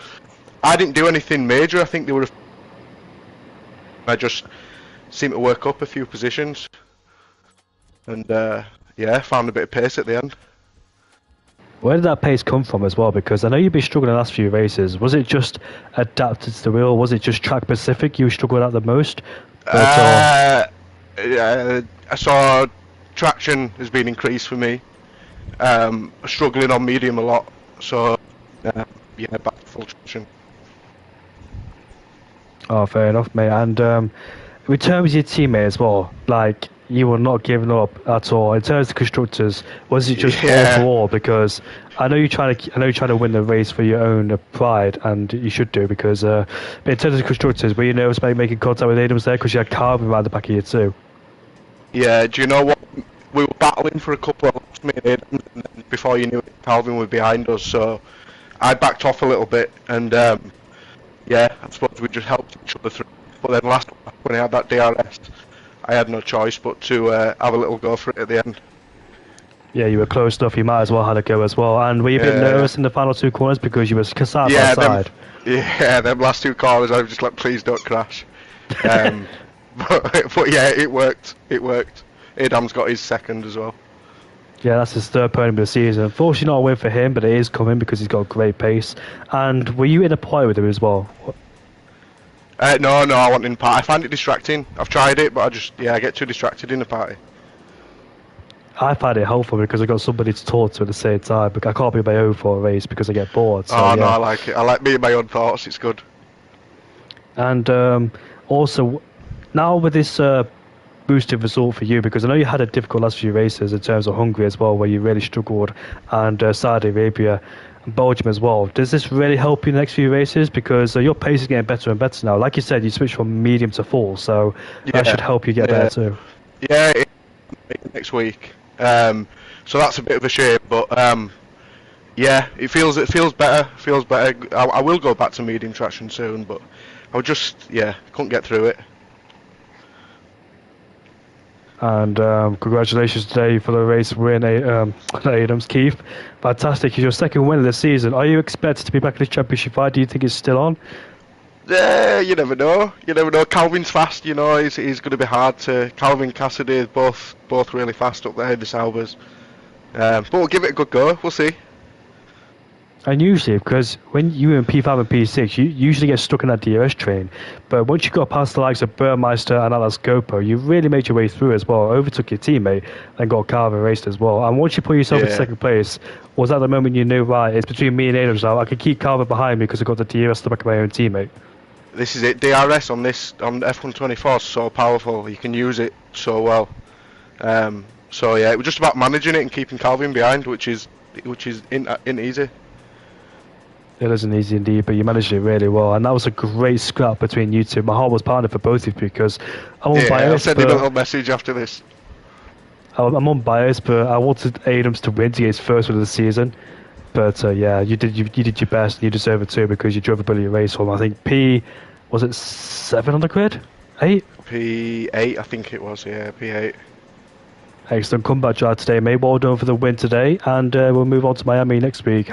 I didn't do anything major. I think they were. I just seemed to work up a few positions, and yeah, found a bit of pace at the end. Where did that pace come from as well? Because I know you've been struggling the last few races. Was it just adapted to the wheel? Was it just track specific you struggled at the most? But Uh, I saw traction has been increased for me. Struggling on medium a lot, so yeah, back to full traction. oh, fair enough, mate. And in terms of your teammate as well, like you were not giving up at all. In terms of constructors, was it just all for Yeah, all? Because I know you're trying to win the race for your own pride, and you should do. Because but in terms of constructors, were you nervous about making contact with Adams there? Because you had Carvin around the back of you too. yeah. Do you know what? We were battling for a couple of laps, me and Adams, and then before you knew it, Calvin was behind us. So I backed off a little bit, and yeah, I suppose we just helped each other through. But then last lap, when I had that DRS, I had no choice but to have a little go for it at the end. Yeah, you were close enough. You might as well had a go as well. And were you a bit Yeah, nervous in the final two corners because you were side by yeah, side? them last two corners, I was just like, please don't crash. Um, but yeah, it worked. It worked. Adam's got his second as well. Yeah, that's his third podium of the season. Unfortunately, not a win for him, but it is coming because he's got great pace. And were you in a pie with him as well? No, I want in party. I find it distracting. I've tried it, but I get too distracted in the party. I find it helpful because I got somebody to talk to at the same time. But I can't be my own for a race because I get bored. So, Oh no, yeah. I like it. I like being my own thoughts. It's good. And also, now with this boosted result for you, because I know you had a difficult last few races in terms of Hungary as well, where you really struggled, and Saudi Arabia and Belgium as well. Does this really help you in the next few races? Because your pace is getting better and better now. Like you said, you switched from medium to full, so that should Yeah, help you get yeah, better too. yeah. Next week. So that's a bit of a shame, but yeah, it feels better. Feels better. I will go back to medium traction soon, but I would just couldn't get through it. And congratulations today for the race win, Adams Keith. Fantastic! It's your second win of the season. Are you expected to be back in the championship fight? Do you think it's still on? Yeah, you never know. You never know. Calvin's fast. You know, he's going to be hard to. Calvin Cassidy is both really fast up there in the Saubers. But we'll give it a good go. We'll see. And usually, because when you in P5 and P6, you usually get stuck in that DRS train. But once you got past the likes of Burmeister and Atlas Gopo, you really made your way through as well. Overtook your teammate and got Carver raced as well. And once you put yourself in Yeah. second place, was that the moment you knew, right, it's between me and Adams now. I can keep Carver behind me because I got the DRS to the back of my own teammate. This is it. DRS on F124 is so powerful. You can use it so well. So yeah, it was just about managing it and keeping Calvin behind, which is in easy. It isn't easy indeed, but you managed it really well. And that was a great scrap between you two. My heart was pounding for both of you because I'm Yeah, I'll unbiased, send him a but little message after this. I'm unbiased, but I wanted Adams to win to get his first win of the season. But yeah, you did your best, and you deserve it too because you drove a brilliant race home. I think was it 7 on the grid? 8? P8, I think it was. Yeah, P8. Excellent comeback drive today, mate. Well done for the win today, and we'll move on to Miami next week.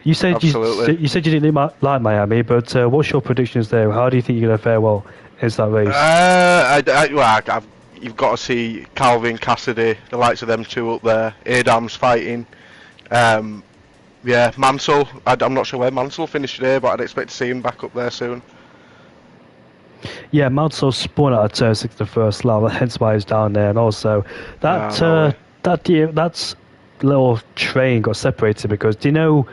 You said Absolutely. you said you didn't like Miami, but what's your predictions there? How do you think you're going to fare well in that race? You've got to see Calvin, Cassidy, the likes of them two up there. Adams fighting. Yeah, Mansell. I'm not sure where Mansell finished today, but I'd expect to see him back up there soon. Yeah, Mansell spun out of turn 6 the first lap, hence why he's down there, and also No way. that little train got separated because do you know?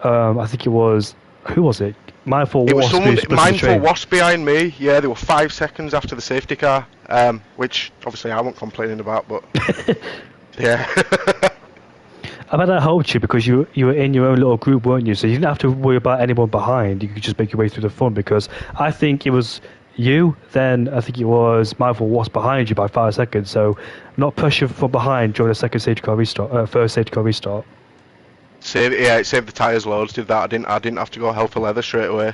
I think it was who was it? Mindful It was Wasp who someone split the mindful train. Wasp behind me. Yeah, they were 5 seconds after the safety car, which obviously I wasn't complaining about, but yeah. I bet that helped you because you were in your own little group, weren't you? So you didn't have to worry about anyone behind. You could just make your way through the front because I think it was you, then I think it was Mindful Wasp behind you by 5 seconds. So not pressure from behind during the second safety car restart, first safety car restart. It saved the tyres loads. Did that? I didn't have to go hell for leather straight away.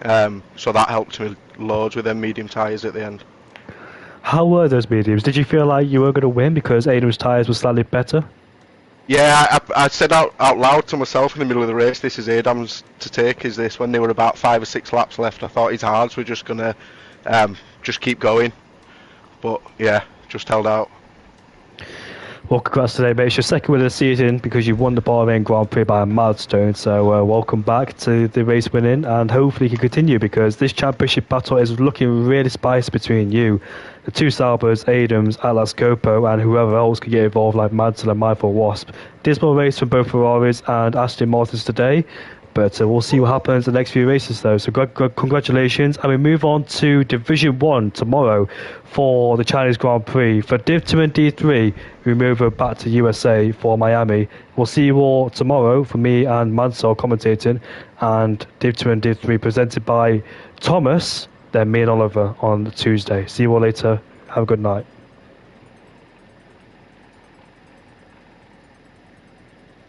So that helped me loads with them medium tyres at the end. How were those mediums? Did you feel like you were going to win because Adam's tyres were slightly better? Yeah, I said out loud to myself in the middle of the race, this is Adams to take, is this, when there were about 5 or 6 laps left. I thought his hards were just going to just keep going. But yeah, just held out. Well, congrats today, mate. It's your second win of the season because you won the Bahrain Grand Prix by a milestone. So welcome back to the race winning, and hopefully you can continue because this championship battle is looking really spicy between you, the two Saubers, Adams, Atlas Copo, and whoever else could get involved like Mansell and Mindful Wasp. Dismal race from both Ferraris and Aston Martins today. But we'll see what happens in the next few races, though. So congratulations. And we move on to Division 1 tomorrow for the Chinese Grand Prix. For Div 2 and D3, we move back to USA for Miami. We'll see you all tomorrow for me and Mansell commentating. And Div 2 and Div 3 presented by Thomas, then me and Oliver on Tuesday. See you all later. Have a good night.